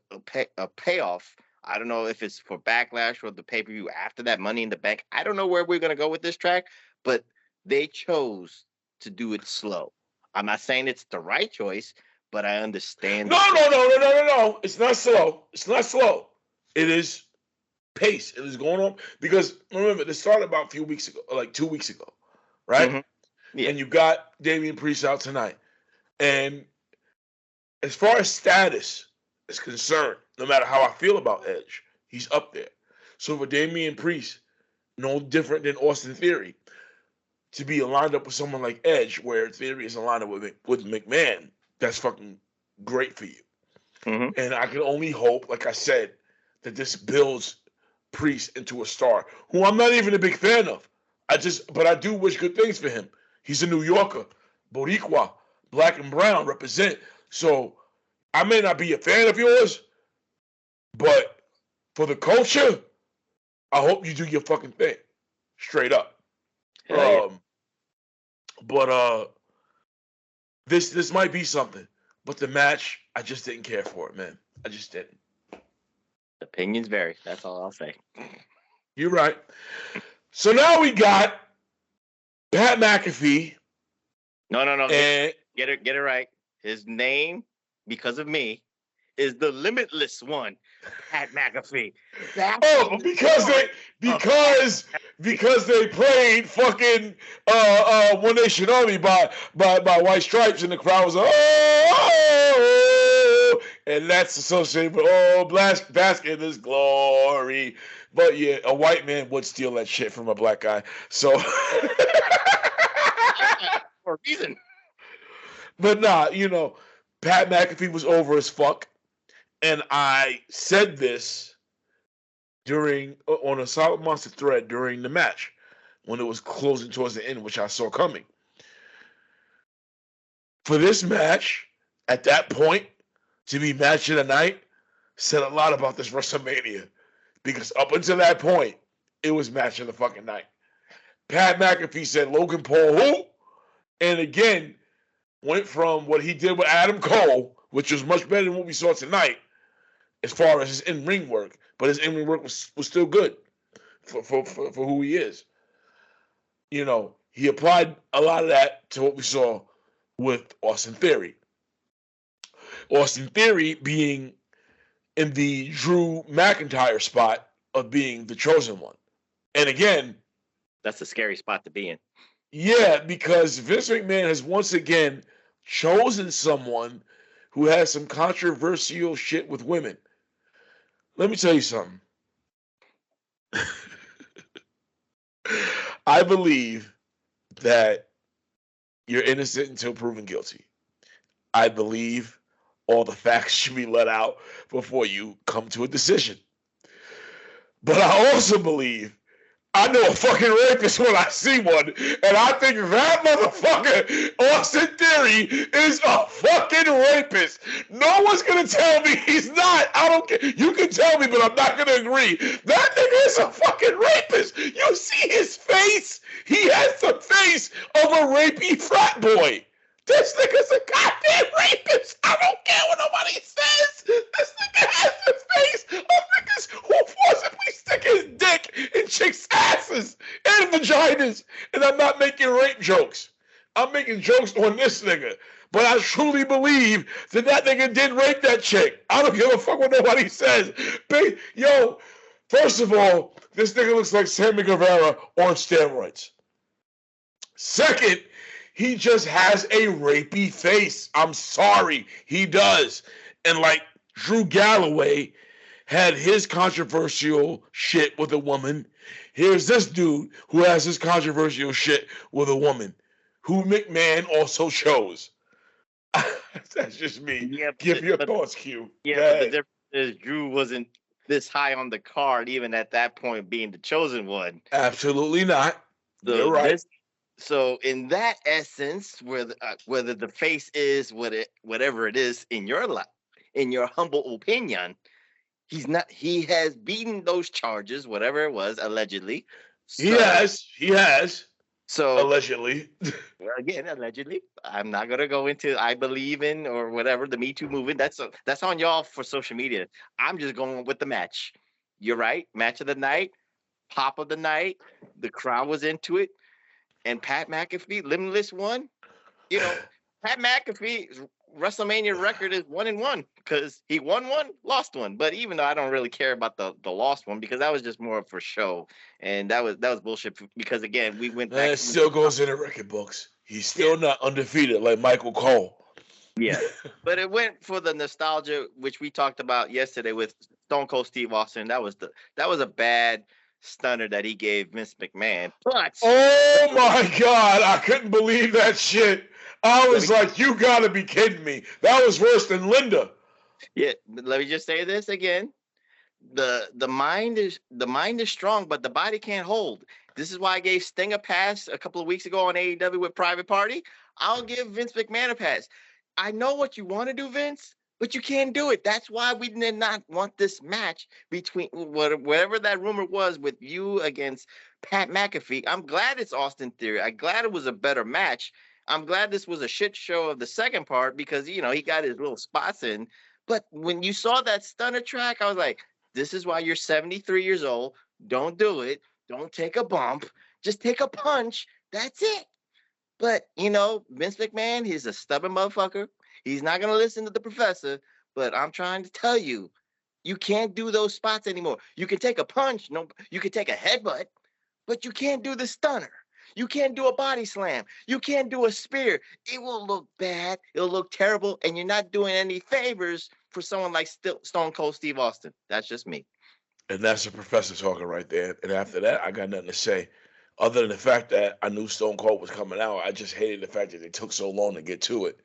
payoff. I don't know if it's for Backlash or the pay-per-view after that Money in the Bank. I don't know where we're going to go with this track, but they chose to do it slow. I'm not saying it's the right choice, but I understand. No. It's not slow. It's not slow. It is pace. It is going on because remember, this started about a few weeks ago, like 2 weeks ago, right? Mm-hmm. Yeah. And you got Damian Priest out tonight. And as far as status is concerned, no matter how I feel about Edge, he's up there. So for Damian Priest, no different than Austin Theory, to be aligned up with someone like Edge, where Theory is aligned up with McMahon, that's fucking great for you. Mm-hmm. And I can only hope, like I said, that this builds Priest into a star, who I'm not even a big fan of. But I do wish good things for him. He's a New Yorker, Boricua, black and brown, represent. So I may not be a fan of yours, but for the culture, I hope you do your fucking thing. Straight up. Yeah. But this might be something. But the match, I just didn't care for it, man. I just didn't. Opinions vary. That's all I'll say. You're right. So now we got Pat McAfee. No. And Get it right. His name, because of me, is the Limitless One, Pat McAfee. Because they played fucking One Nation Army by White Stripes, and the crowd was like, oh, and that's associated with bask in this glory. But yeah, a white man would steal that shit from a black guy. So for a reason. But nah, Pat McAfee was over as fuck. And I said this on a Solid Monster thread during the match when it was closing towards the end, which I saw coming. For this match, at that point, to be match of the night, said a lot about this WrestleMania. Because up until that point, it was match of the fucking night. Pat McAfee said Logan Paul who? And again, went from what he did with Adam Cole, which was much better than what we saw tonight, as far as his in-ring work. But his in-ring work was still good for who he is. He applied a lot of that to what we saw with Austin Theory. Austin Theory being in the Drew McIntyre spot of being the chosen one. And again, that's a scary spot to be in. Yeah, because Vince McMahon has once again chosen someone who has some controversial shit with women. Let me tell you something. I believe that you're innocent until proven guilty. I believe all the facts should be let out before you come to a decision. But I also believe I know a fucking rapist when I see one, and I think that motherfucker, Austin Theory, is a fucking rapist. No one's gonna tell me he's not. I don't care. You can tell me, but I'm not gonna agree. That nigga is a fucking rapist. You see his face? He has the face of a rapey frat boy. This nigga's a goddamn rapist. I don't care what nobody says. This nigga has the face of niggas who forcibly stick his dick in chicks' asses and vaginas. And I'm not making rape jokes. I'm making jokes on this nigga. But I truly believe that nigga did rape that chick. I don't give a fuck what nobody says. Yo, first of all, this nigga looks like Sammy Guevara on steroids. Second, he just has a rapey face. I'm sorry, he does. And like Drew Galloway had his controversial shit with a woman, here's this dude who has his controversial shit with a woman, who McMahon also chose. That's just me. Yeah, Give your thoughts, Q. Yeah, but the difference is Drew wasn't this high on the card, even at that point being the chosen one. Absolutely not. So you're right. So in that essence, whether the face is whatever it is in your life, in your humble opinion, he's not. He has beaten those charges, whatever it was, allegedly. So, he has. So Allegedly. again, allegedly, I'm not gonna go into I believe in or whatever the Me Too movement. That's on y'all for social media. I'm just going with the match. You're right. Match of the night, pop of the night. The crowd was into it, and Pat McAfee, Limitless won. You know, Pat McAfee's WrestleMania record is 1-1 because he won one, lost one. But even though I don't really care about the lost one because that was just more for show, and that was bullshit. Because again, we went back. It still goes in the record books. He's still not undefeated like Michael Cole. Yeah, but it went for the nostalgia, which we talked about yesterday with Stone Cold Steve Austin. That was a bad stunner that he gave Vince McMahon. But oh my God, I couldn't believe that shit. I was like, you gotta be kidding me. That was worse than Linda. Yeah, let me just say this again. The mind is strong, but the body can't hold. This is why I gave Sting a pass a couple of weeks ago on AEW with Private Party. I'll give Vince McMahon a pass. I know what you want to do, Vince, but you can't do it. That's why we did not want this match between whatever that rumor was with you against Pat McAfee. I'm glad it's Austin Theory. I'm glad it was a better match. I'm glad this was a shit show of the second part because, he got his little spots in. But when you saw that stunner track, I was like, this is why you're 73 years old. Don't do it. Don't take a bump. Just take a punch. That's it. But, Vince McMahon, he's a stubborn motherfucker. He's not going to listen to the professor. But I'm trying to tell you, you can't do those spots anymore. You can take a punch. No, you can take a headbutt, but you can't do the stunner. You can't do a body slam. You can't do a spear. It will look bad. It'll look terrible. And you're not doing any favors for someone like Stone Cold Steve Austin. That's just me. And that's the professor talking right there. And after that, I got nothing to say. Other than the fact that I knew Stone Cold was coming out, I just hated the fact that they took so long to get to it.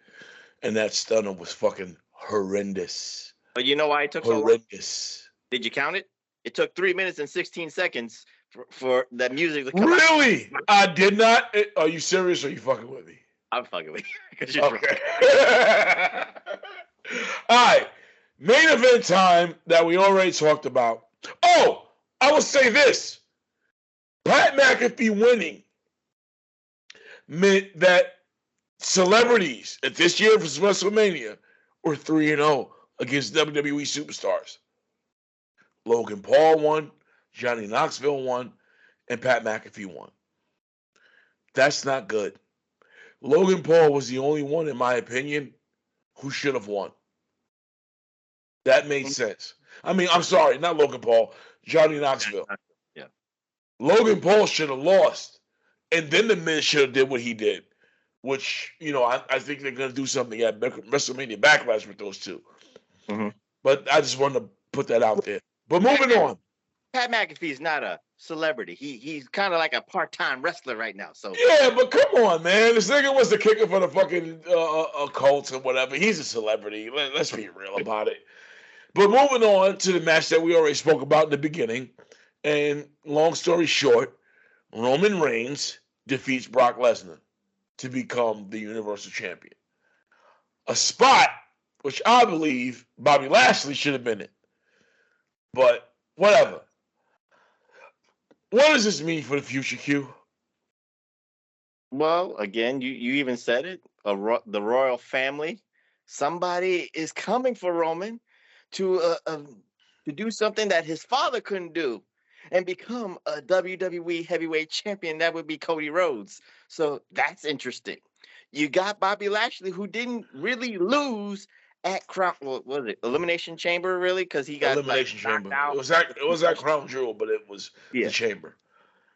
And that stunner was fucking horrendous. But you know why it took so long? Horrendous. Did you count it? It took 3 minutes and 16 seconds for that music to come out. Really? I did not. Are you serious or are you fucking with me? I'm fucking with you. Okay. All right. Main event time that we already talked about. Oh, I will say this. Pat McAfee winning meant that celebrities at this year's WrestleMania were 3-0 against WWE superstars. Logan Paul won, Johnny Knoxville won, and Pat McAfee won. That's not good. Logan Paul was the only one, in my opinion, who should have won. That made sense. I mean, I'm sorry, not Logan Paul, Johnny Knoxville. Yeah. Logan Paul should have lost. And then the Miz should have did what he did. Which, I think they're going to do something at WrestleMania Backlash with those two. Mm-hmm. But I just wanted to put that out there. But moving on. Pat McAfee is not a celebrity. He's kind of like a part-time wrestler right now. So yeah, but come on, man. This nigga was the kicker for the fucking Colts or whatever. He's a celebrity. Let's be real about it. But moving on to the match that we already spoke about in the beginning. And long story short, Roman Reigns defeats Brock Lesnar to become the Universal Champion. A spot which I believe Bobby Lashley should have been in. But whatever. What does this mean for the future, Q? Well, again, you even said it. The royal family. Somebody is coming for Roman to do something that his father couldn't do and become a WWE heavyweight champion. That would be Cody Rhodes. So that's interesting. You got Bobby Lashley, who didn't really lose at Crown. What was it? Elimination Chamber, really? Because he got Elimination Chamber. Out. It was that Crown Jewel, but it was the Chamber.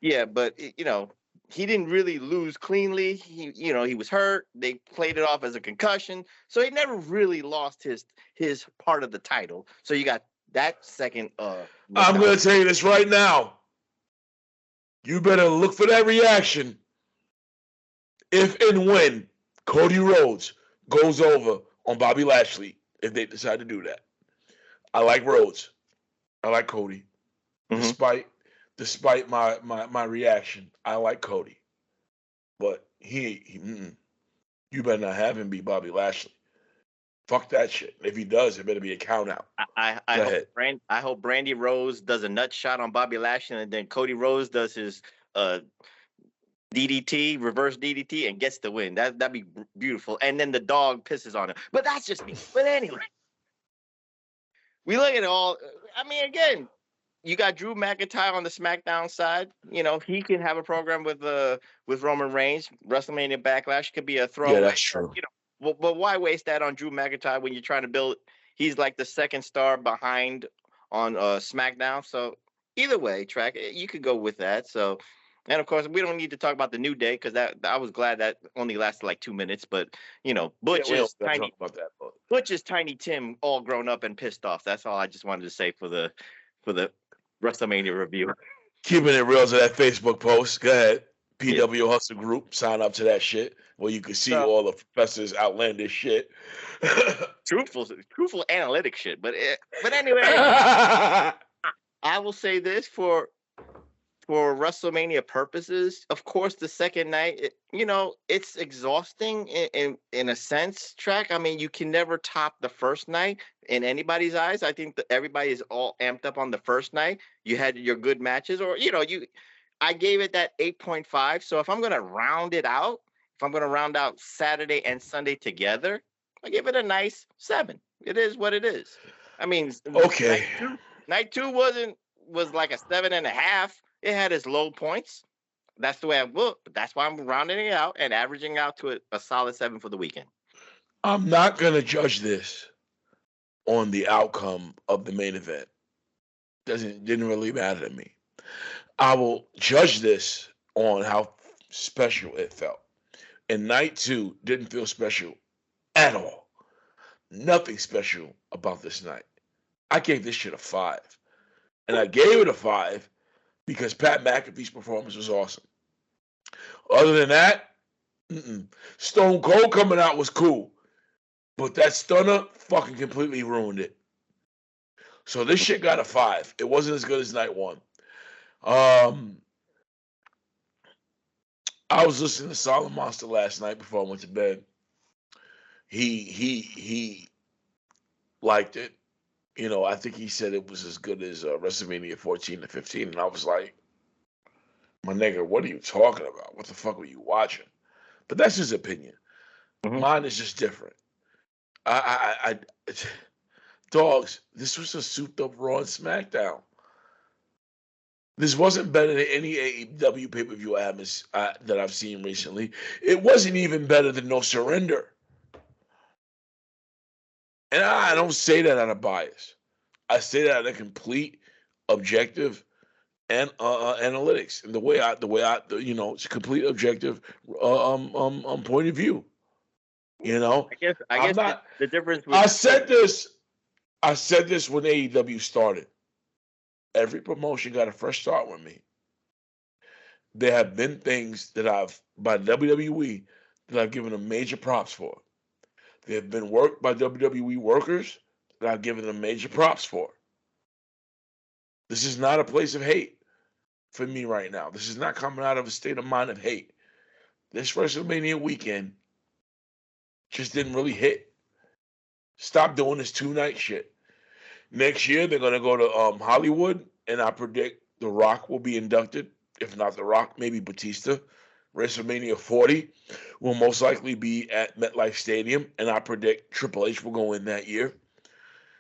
Yeah, but he didn't really lose cleanly. He was hurt. They played it off as a concussion, so he never really lost his part of the title. So you got that second. I'm going to tell you this right now. You better look for that reaction if and when Cody Rhodes goes over on Bobby Lashley if they decide to do that. I like Rhodes. I like Cody. Mm-hmm. Despite my reaction, I like Cody. But you better not have him be Bobby Lashley. Fuck that shit. If he does, it better be a count out. I hope Brandy Rose does a nut shot on Bobby Lashley, and then Cody Rhodes does his DDT, reverse DDT, and gets the win. That'd be beautiful. And then the dog pisses on him. But that's just me. But anyway, we look at it all. I mean, again, you got Drew McIntyre on the SmackDown side. You know, he can have a program with Roman Reigns. WrestleMania Backlash could be a throwaway. Yeah, that's true. You know, but why waste that on Drew McIntyre when you're trying to build? He's like the second star behind on SmackDown. So either way, track you could go with that. So, and of course, we don't need to talk about the New Day because that I was glad that only lasted like 2 minutes. But you know, Butch is Tiny Tim, all grown up and pissed off. That's all I just wanted to say for the WrestleMania review. Keeping it real to that Facebook post. Go ahead. PWHustle group. Sign up to that shit where you can see all the professor's outlandish shit. truthful analytic shit. But anyway, I will say this for WrestleMania purposes. Of course, the second night, it's exhausting in a sense. Track. I mean, you can never top the first night in anybody's eyes. I think that everybody is all amped up on the first night. You had your good matches, or I gave it that 8.5. So if I'm gonna round it out, if I'm gonna round out Saturday and Sunday together, I give it a nice 7. It is what it is. I mean, okay. Night two was like a 7.5. It had its low points. That's the way I look, but that's why I'm rounding it out and averaging out to a solid 7 for the weekend. I'm not gonna judge this on the outcome of the main event. Didn't really matter to me. I will judge this on how special it felt. And night 2 didn't feel special at all. Nothing special about this night. I gave this shit a 5. And I gave it a 5 because Pat McAfee's performance was awesome. Other than that, Stone Cold coming out was cool. But that stunner fucking completely ruined it. So this shit got a 5. It wasn't as good as night 1. I was listening to Solid Monster last night before I went to bed. He liked it. I think he said it was as good as WrestleMania 14 to 15, and I was like, my nigga, what are you talking about? What the fuck were you watching? But that's his opinion. Mm-hmm. Mine is just different. Dogs, this was a souped-up Raw and SmackDown. This wasn't better than any AEW pay-per-view that I've seen recently. It wasn't even better than No Surrender. And I don't say that out of bias. I say that out of complete objective and analytics, and the way I it's a complete objective point of view. I guess the difference. I said this when AEW started. Every promotion got a fresh start with me. There have been things that by WWE that I've given them major props for. They have been worked by WWE workers that I've given them major props for. This is not a place of hate for me right now. This is not coming out of a state of mind of hate. This WrestleMania weekend just didn't really hit. Stop doing this 2-night shit. Next year, they're going to go to Hollywood, and I predict The Rock will be inducted. If not The Rock, maybe Batista. WrestleMania 40 will most likely be at MetLife Stadium, and I predict Triple H will go in that year.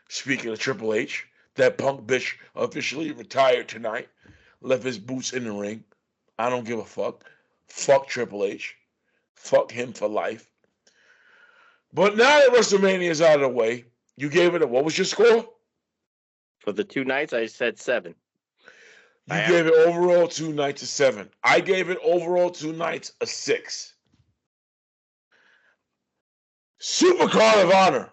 Speaking of Triple H, that punk bitch officially retired tonight, left his boots in the ring. I don't give a fuck. Fuck Triple H. Fuck him for life. But now that WrestleMania is out of the way, you gave it what was your score? For the 2 nights, I said 7. You gave it overall 2 nights a 7. I gave it overall 2 nights a 6. Supercard of Honor,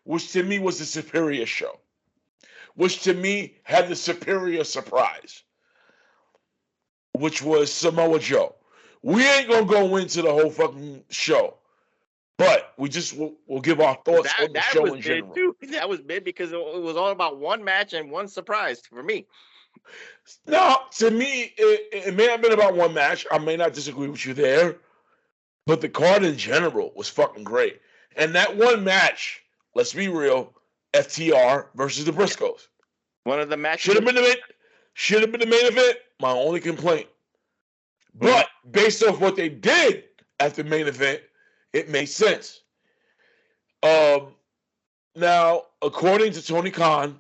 which to me was the superior show, which to me had the superior surprise, which was Samoa Joe. We ain't going to go into the whole fucking show, but we just will give our thoughts on the show in general. Too. That was mid because it was all about one match and one surprise for me. No, to me, it may have been about one match. I may not disagree with you there, but the card in general was fucking great. And that one match, let's be real, FTR versus the Briscoes. One of the matches should have been the main event. My only complaint, But based off what they did at the main event, it made sense. Now, according to Tony Khan,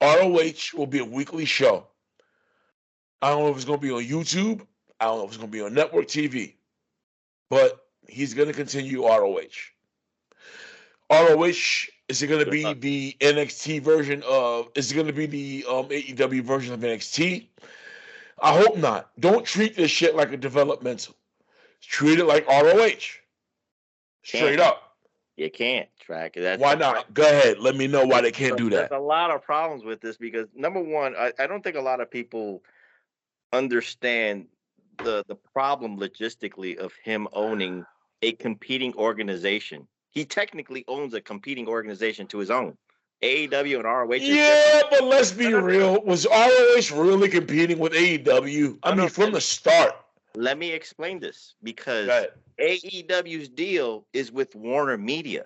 ROH will be a weekly show. I don't know if it's going to be on YouTube. I don't know if it's going to be on network TV. But he's going to continue ROH. ROH, is it going to be the NXT version of, is it going to be the AEW version of NXT? I hope not. Don't treat this shit like a developmental. Treat it like ROH. Straight up. You can't, Track. Why not? Go ahead. Let me know why they can't do that. There's a lot of problems with this because, number one, I don't think a lot of people understand the problem logistically of him owning a competing organization. He technically owns a competing organization to his own. AEW and ROH. Yeah, but let's be real. Was ROH really competing with AEW? I mean, from the start. Let me explain this because AEW's deal is with Warner Media.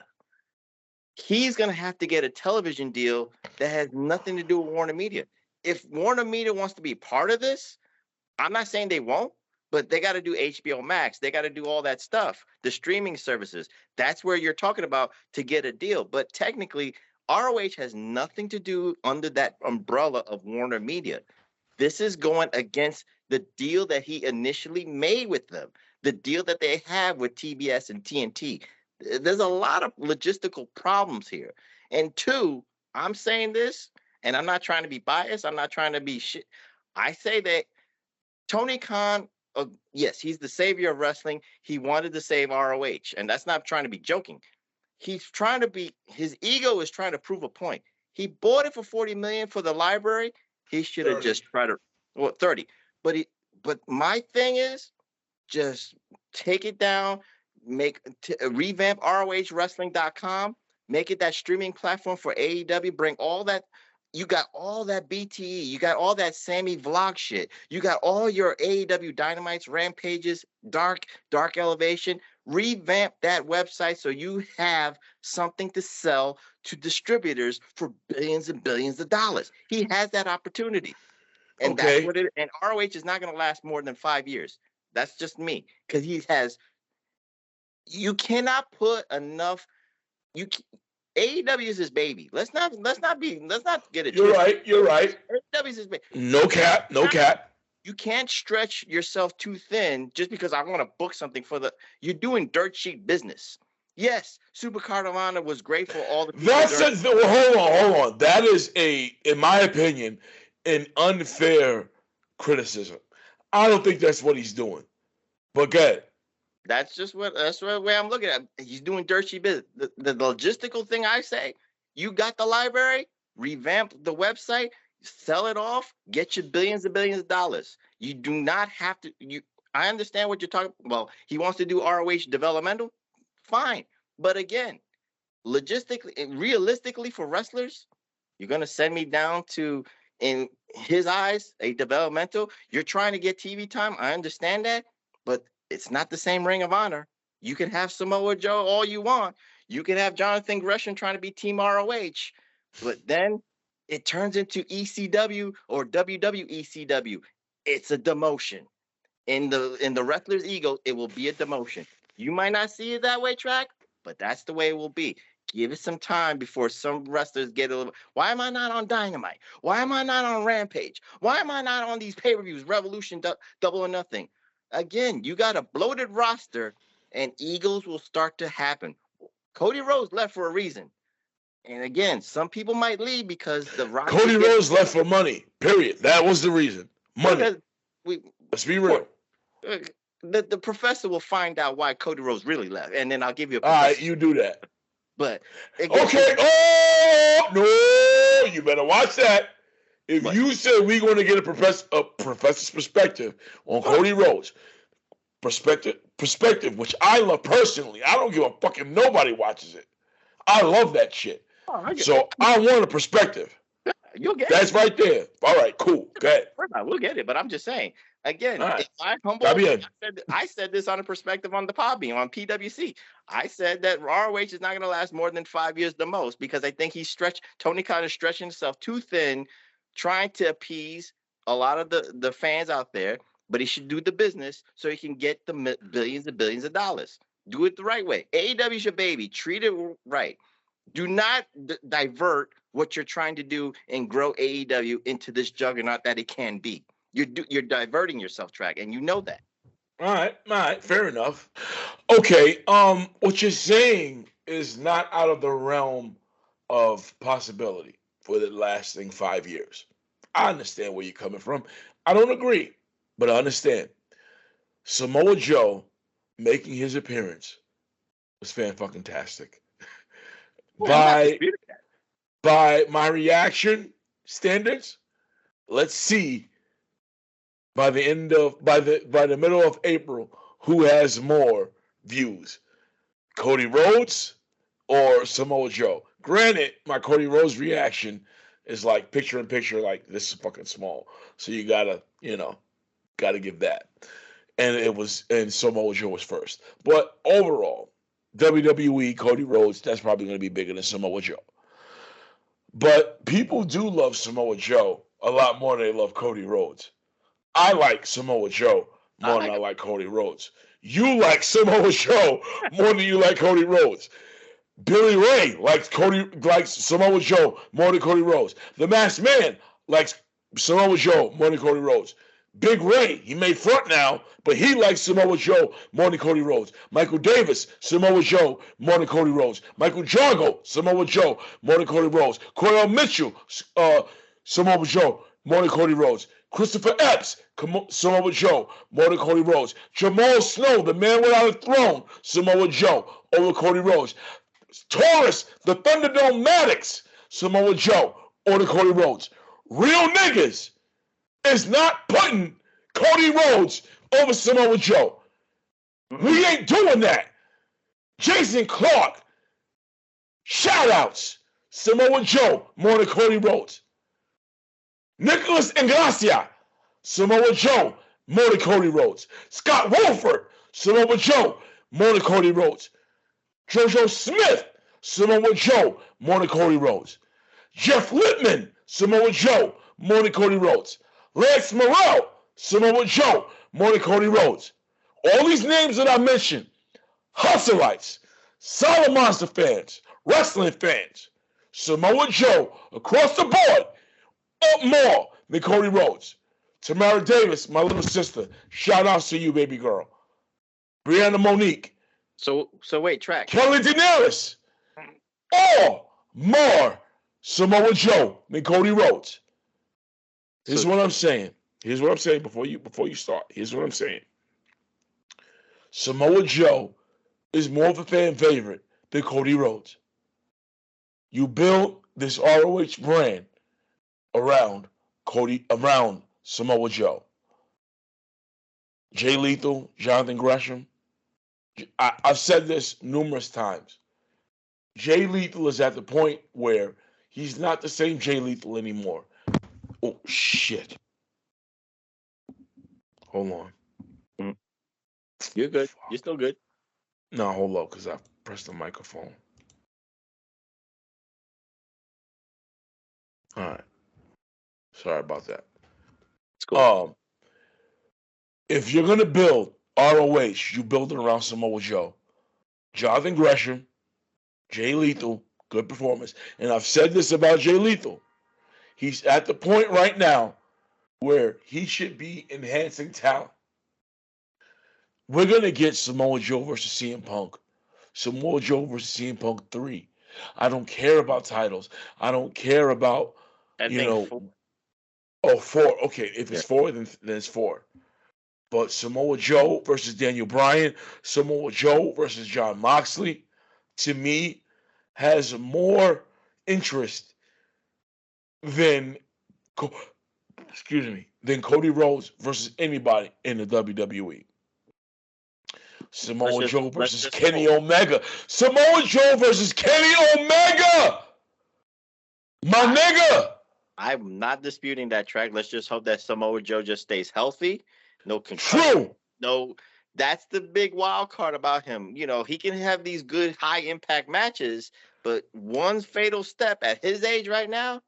He's going to have to get a television deal that has nothing to do with Warner Media. If Warner Media wants to be part of this, I'm not saying they won't, but they got to do HBO Max. They got to do all that stuff, the streaming services. That's where you're talking about to get a deal. But technically, ROH has nothing to do under that umbrella of Warner Media. This is going against the deal that he initially made with them, the deal that they have with TBS and TNT. There's a lot of logistical problems here. And two, I'm saying this, and I'm not trying to be biased. I'm not trying to be shit. I say that Tony Khan, yes, he's the savior of wrestling. He wanted to save ROH, and that's not trying to be joking. He's trying to be, his ego is trying to prove a point. He bought it for $40 million for the library. He should have just tried to, 30. But my thing is, just take it down, revamp ROHWrestling.com, make it that streaming platform for AEW, bring all that. You got all that BTE, you got all that Sami vlog shit, you got all your AEW Dynamites, Rampages, Dark Elevation. Revamp that website so you have something to sell to distributors for billions and billions of dollars. He has that opportunity. And that's what it, and ROH is not going to last more than 5 years. That's just me. Because you cannot put enough, AEW is his baby. Let's not get it. You're right. AEW is his baby. No cap. You can't stretch yourself too thin just because I want to book something you're doing dirt sheet business. Yes, Supercard of Honor was great for all the people. Hold on. That is in my opinion, an unfair criticism. I don't think that's what he's doing. But good. That's the way I'm looking at it. He's doing dirt sheet business. The logistical thing I say, you got the library, revamp the website, sell it off, get you billions and billions of dollars. You do not have to. I understand what you're talking. Well, he wants to do ROH developmental, fine. But again, logistically and realistically for wrestlers, you're gonna send me down to, in his eyes, a developmental. You're trying to get TV time. I understand that, but it's not the same Ring of Honor. You can have Samoa Joe all you want. You can have Jonathan Gresham trying to be Team ROH, but then it turns into ECW or WWECW. It's a demotion. In the wrestler's ego, it will be a demotion. You might not see it that way, Track, but that's the way it will be. Give it some time before some wrestlers get a little. Why am I not on Dynamite? Why am I not on Rampage? Why am I not on these pay-per-views, Revolution, Double or Nothing? Again, you got a bloated roster, and egos will start to happen. Cody Rhodes left for a reason. And again, some people might leave because the roster. Cody Rhodes left for money, period. That was the reason. Money. Let's be real. The professor will find out why Cody Rhodes really left, and then I'll give you a. All right, you do that. But again, okay. Oh no! You better watch that. If you say we're going to get a professor's perspective on Cody Rhodes, perspective, which I love personally. I don't give a fuck if nobody watches it. I love that shit. I want a perspective. You'll get That's right there. All right, cool. Go ahead. We'll get it, but I'm just saying. Again, right. if I humble, I said this on a perspective on the Podbean, on PWC. I said that ROH is not going to last more than 5 years the most because I think Tony Khan is stretching himself too thin, trying to appease a lot of the fans out there. but he should do the business so he can get the billions and billions of dollars. Do it the right way. AEW's your baby. Treat it right. Do not divert what you're trying to do and grow AEW into this juggernaut that it can be. You're diverting yourself, Track, and you know that. All right, fair enough. Okay, what you're saying is not out of the realm of possibility for the lasting 5 years. I understand where you're coming from. I don't agree, but I understand. Samoa Joe making his appearance was fan-fucking-tastic. By my reaction standards, let's see by the middle of April who has more views, Cody Rhodes or Samoa Joe. Granted, my Cody Rhodes reaction is like picture in picture, like this is fucking small, so you gotta give that. And Samoa Joe was first, but overall, WWE Cody Rhodes, that's probably going to be bigger than Samoa Joe. But people do love Samoa Joe a lot more than they love Cody Rhodes. I like Samoa Joe more than I like Cody Rhodes. You like Samoa Joe more than you like Cody Rhodes. Billy Ray likes Samoa Joe more than Cody Rhodes. The Masked Man likes Samoa Joe more than Cody Rhodes. Big Ray, he made front now, but he likes Samoa Joe more than Cody Rhodes. Michael Davis, Samoa Joe more than Cody Rhodes. Michael Jargo, Samoa Joe more than Cody Rhodes. Cordell Mitchell, Samoa Joe more than Cody Rhodes. Christopher Epps, Samoa Joe more than Cody Rhodes. Jamal Snow, the man without a throne, Samoa Joe over Cody Rhodes. Taurus, the Thunderdome Maddox, Samoa Joe over Cody Rhodes. Real niggas is not putting Cody Rhodes over Samoa Joe. We ain't doing that. Jason Clark, shout outs, Samoa Joe more than Cody Rhodes. Nicholas Inglacia, Samoa Joe more than Cody Rhodes. Scott Wolford, Samoa Joe more than Cody Rhodes. JoJo Smith, Samoa Joe more than Cody Rhodes. Jeff Lippman, Samoa Joe more than Cody Rhodes. Lance Morrell, Samoa Joe more than Cody Rhodes. All these names that I mentioned, Hustleites, Solid Monster fans, wrestling fans, Samoa Joe across the board, up more than Cody Rhodes. Tamara Davis, my little sister, shout out to you, baby girl. Brianna Monique. So wait, Track. Kelly Daenerys, all more Samoa Joe than Cody Rhodes. Here's what I'm saying. Here's what I'm saying before you start. Here's what I'm saying. Samoa Joe is more of a fan favorite than Cody Rhodes. You build this ROH brand around Samoa Joe. Jay Lethal, Jonathan Gresham. I've said this numerous times. Jay Lethal is at the point where he's not the same Jay Lethal anymore. Oh, shit. Hold on. You're good. Fuck. You're still good. No, hold up, because I pressed the microphone. All right. Sorry about that. It's cool. If you're going to build ROH, you build it around Samoa Joe. Jonathan Gresham, Jay Lethal, good performance. And I've said this about Jay Lethal. He's at the point right now where he should be enhancing talent. We're going to get Samoa Joe versus CM Punk. Samoa Joe versus CM Punk 3. I don't care about titles. I don't care about, four. Oh, 4. Okay, if it's 4, then it's 4. But Samoa Joe versus Daniel Bryan, Samoa Joe versus Jon Moxley, to me, has more interest than Cody Rhodes versus anybody in the WWE. Samoa Joe versus Kenny Omega. Samoa Joe versus Kenny Omega! My nigga! I'm not disputing that, Track. Let's just hope that Samoa Joe just stays healthy. No concussion. True. No, that's the big wild card about him. He can have these good high impact matches, but one fatal step at his age right now,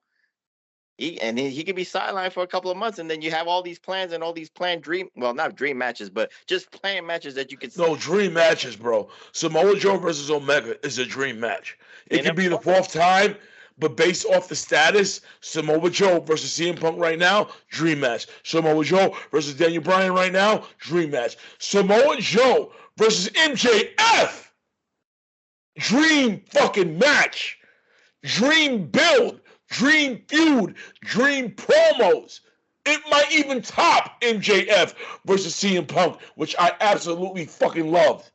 He could be sidelined for a couple of months, and then you have all these plans and all these planned not dream matches, but just planned matches that you could. No, dream matches, bro. Samoa Joe versus Omega is a dream match. It could be the fourth time, but based off the status, Samoa Joe versus CM Punk right now, dream match. Samoa Joe versus Daniel Bryan right now, dream match. Samoa Joe versus MJF, dream fucking match. Dream build, dream feud, dream promos. It might even top MJF versus CM Punk, which I absolutely fucking loved.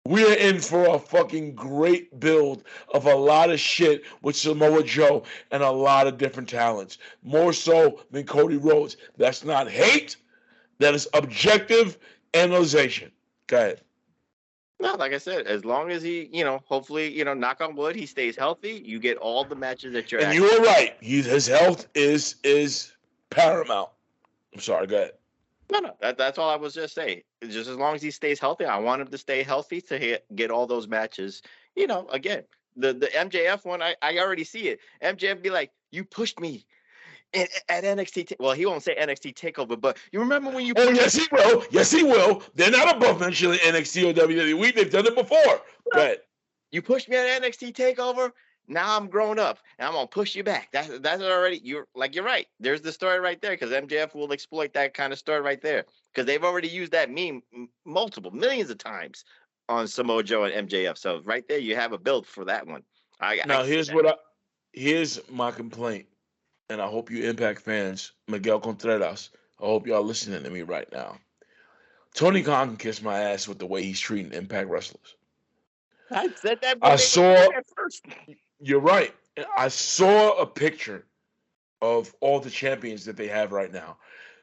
We're in for a fucking great build of a lot of shit with Samoa Joe and a lot of different talents. More so than Cody Rhodes. That's not hate. That is objective analyzation. Go ahead. No, like I said, as long as he, hopefully, knock on wood, he stays healthy. You get all the matches that you're. And you were right. His health is paramount. I'm sorry. Go ahead. No. That's all I was just saying. Just as long as he stays healthy, I want him to stay healthy to get all those matches. Again, the MJF one, I already see it. MJF be like, "You pushed me at NXT." Well, he won't say NXT Takeover, but you remember when you? Oh, yes, he will. Yes, he will. They're not above mentioning NXT or WWE. They've done it before. Go ahead. You pushed me at NXT Takeover. Now I'm grown up, and I'm gonna push you back. That's already you're right. There's the story right there, because MJF will exploit that kind of story right there, because they've already used that meme millions of times on Samoa Joe and MJF. So right there, you have a build for that one. Here's my complaint, and I hope you Impact fans, Miguel Contreras, I hope y'all listening to me right now. Tony Khan can kiss my ass with the way he's treating Impact wrestlers. I said that. First. You're right. I saw a picture of all the champions that they have right now.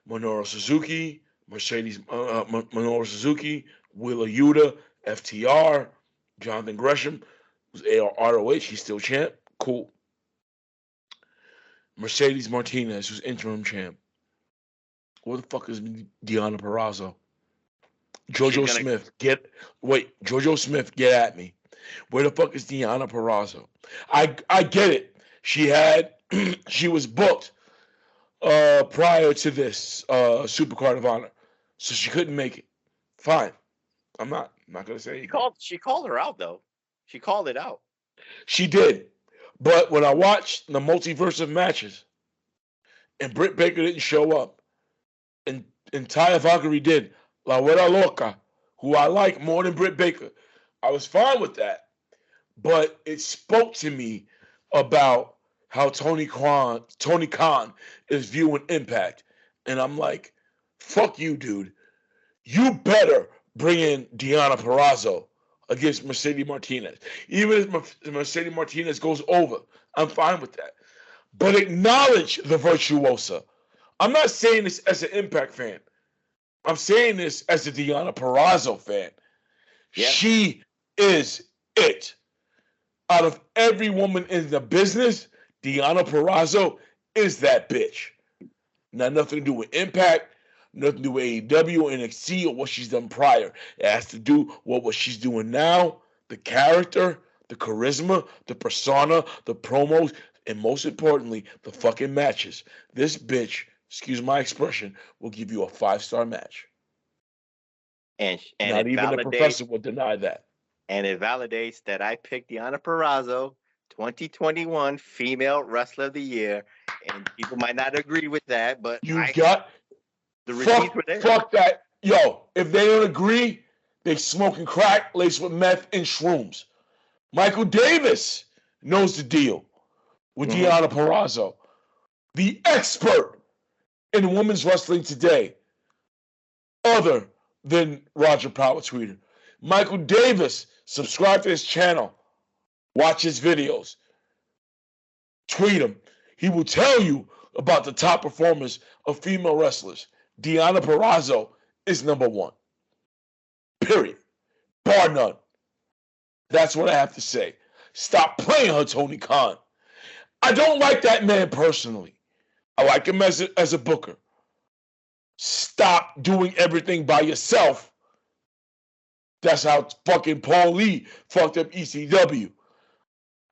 Minoru Suzuki, Minoru Suzuki, Wheeler Yuta, FTR, Jonathan Gresham, who's ROH, he's still champ. Cool. Mercedes Martinez, who's interim champ. Where the fuck is Deonna Purrazzo? JoJo Smith, JoJo Smith, get at me. Where the fuck is Deonna Purrazzo? I get it. She was booked prior to this Supercard of Honor, so she couldn't make it. Fine. I'm not gonna say anything. She called her out though. She called it out. She did. But when I watched the multiverse of matches and Britt Baker didn't show up and Taya Valkyrie did, La Huera Loca, who I like more than Britt Baker, I was fine with that. But it spoke to me about how Tony Khan is viewing Impact. And I'm like, fuck you, dude. You better bring in Deonna Purrazzo against Mercedes Martinez. Even if Mercedes Martinez goes over, I'm fine with that. But acknowledge the virtuosa. I'm not saying this as an Impact fan. I'm saying this as a Deonna Purrazzo fan. Yeah. She is it. Out of every woman in the business, Deonna Purrazzo is that bitch. Not nothing to do with Impact, nothing to do with AEW or NXT or what she's done prior. It has to do with what she's doing now, the character, the charisma, the persona, the promos, and most importantly, the fucking matches. This bitch, excuse my expression, will give you a 5-star match. And not even the professor will deny that. And it validates that I picked Deonna Purrazzo, 2021 Female Wrestler of the Year. And people might not agree with that, but the receipts were there. Fuck that. Yo, if they don't agree, they smoking crack laced with meth and shrooms. Michael Davis knows the deal with Deonna Purrazzo, the expert in women's wrestling today, other than Roger Power Tweeter. Michael Davis, subscribe to his channel. Watch his videos. Tweet him. He will tell you about the top performers of female wrestlers. Deonna Purrazzo is number one. Period. Bar none. That's what I have to say. Stop playing her, Tony Khan. I don't like that man personally. I like him as a booker. Stop doing everything by yourself. That's how fucking Paul Lee fucked up ECW.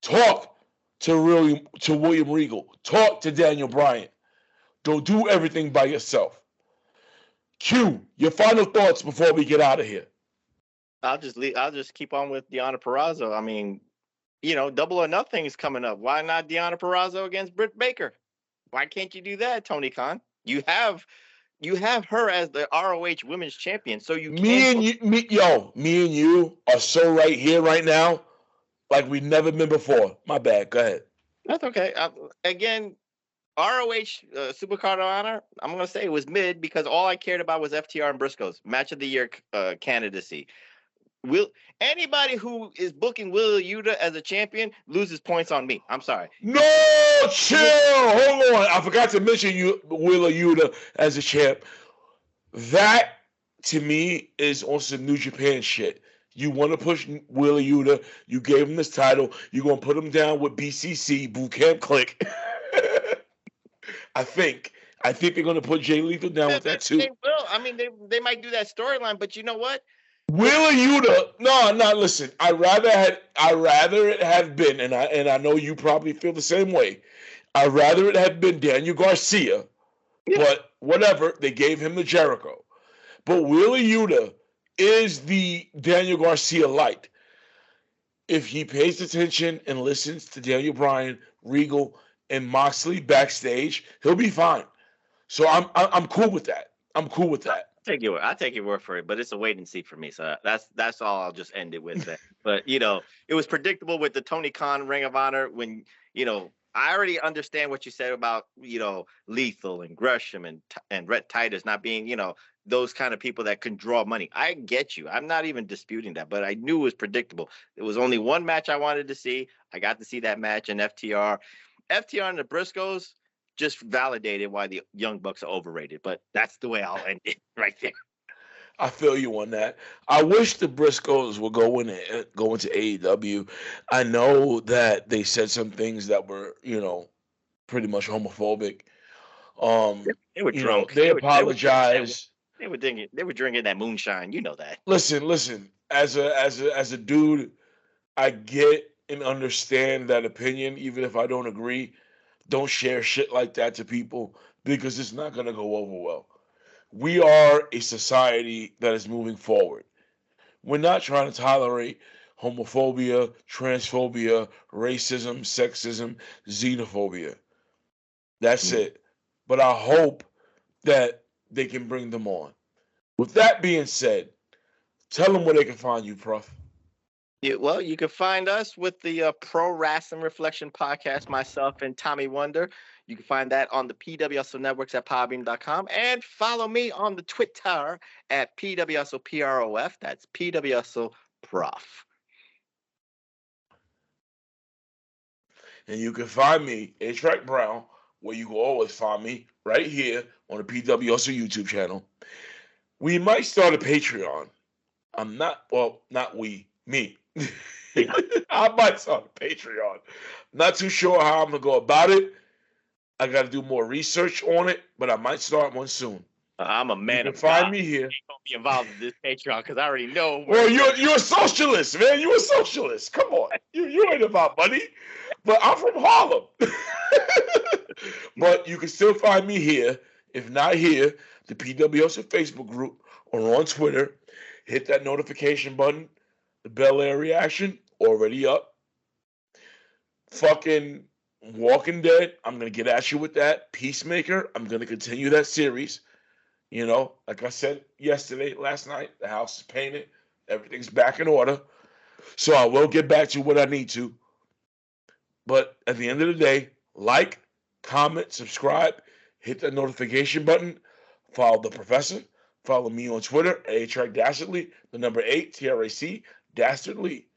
Talk to William Regal. Talk to Daniel Bryan. Don't do everything by yourself. Q, your final thoughts before we get out of here. I'll just keep on with Deonna Purrazzo. I mean, Double or Nothing is coming up. Why not Deonna Purrazzo against Britt Baker? Why can't you do that, Tony Khan? You have her as the ROH Women's Champion, so you me and you are so right here, right now, like we've never been before. My bad. Go ahead. That's okay. Again, ROH Supercard of Honor, I'm going to say it was mid because all I cared about was FTR and Briscoes match of the year candidacy. Anybody who is booking Wheeler Yuta as a champion loses points on me. I'm sorry. No, chill. Hold on. I forgot to mention Wheeler Yuta as a champ. That, to me, is on some New Japan shit. You want to push Wheeler Yuta. You gave him this title. You're going to put him down with BCC, Boot Camp Click. I think they're going to put Jay Lethal down with that, too. They will. I mean, they might do that storyline, but you know what? Wheeler Yuta, no, listen. I'd rather it have been, and I know you probably feel the same way. I'd rather it have been Daniel Garcia, but whatever. They gave him the Jericho, but Wheeler Yuta is the Daniel Garcia light. If he pays attention and listens to Daniel Bryan, Regal, and Moxley backstage, he'll be fine. So I'm cool with that. I'm cool with that. I'll take your word for it, but it's a wait and see for me. So that's all. I'll just end it with that. But it was predictable with the Tony Khan Ring of Honor when I already understand what you said about Lethal and Gresham and Rhett Titus not being those kind of people that can draw money. I get you. I'm not even disputing that, but I knew it was predictable. There was only one match I wanted to see. I got to see that match in FTR. FTR and the Briscoes just validated why the Young Bucks are overrated, but that's the way I'll end it right there. I feel you on that. I wish the Briscoes would go into AEW. I know that they said some things that were, pretty much homophobic. They were drunk. They apologized. They were drinking that moonshine. You know that. Listen. As a dude, I get and understand that opinion, even if I don't agree. Don't share shit like that to people because it's not going to go over well. We are a society that is moving forward. We're not trying to tolerate homophobia, transphobia, racism, sexism, xenophobia. That's it. But I hope that they can bring them on. With that being said, tell them where they can find you, Prof. Well, you can find us with the Pro Wrestling Reflection podcast, myself and Tommy Wonder. You can find that on the PWHustle Networks at podbeam.com. And follow me on the Twitter at PWHustle PROF. That's PWHustle Prof. And you can find me, A-Track Brown, where you can always find me right here on the PWHustle YouTube channel. We might start a Patreon. Me. I might start a Patreon. Not too sure how I'm going to go about it. I got to do more research on it, but I might start one soon. I'm a man of find me here. You don't be involved in this Patreon because I already know. Well, you're a socialist, man. You're a socialist. Come on. You ain't about money. But I'm from Harlem. But you can still find me here. If not here, the PWHustle Facebook group or on Twitter. Hit that notification button. The Bel Air reaction, already up. Fucking Walking Dead, I'm going to get at you with that. Peacemaker, I'm going to continue that series. Like I said last night, the house is painted. Everything's back in order. So I will get back to what I need to. But at the end of the day, like, comment, subscribe, hit that notification button, follow the professor, follow me on Twitter, A-Track Dastardly, the number 8, TRAC, Dastardly,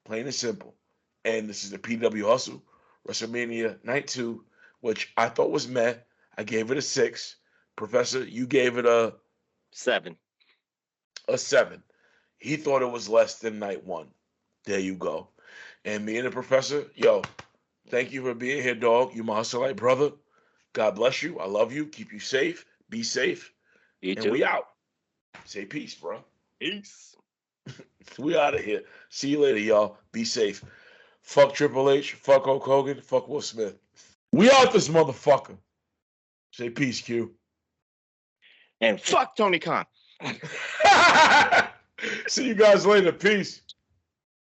plain and simple. And this is the PWHustle WrestleMania Night 2, which I thought was meh. I gave it a 6. Professor, you gave it a 7. A 7. He thought it was less than Night 1. There you go. And me and the professor, thank you for being here, dog. You my hustle-like brother. God bless you. I love you. Keep you safe. Be safe. You too. And we out. Say peace, bro. Peace. We out of here. See you later, y'all. Be safe. Fuck Triple H. Fuck Hulk Hogan. Fuck Will Smith. We out this motherfucker. Say peace, Q. And fuck Tony Khan. See you guys later. Peace.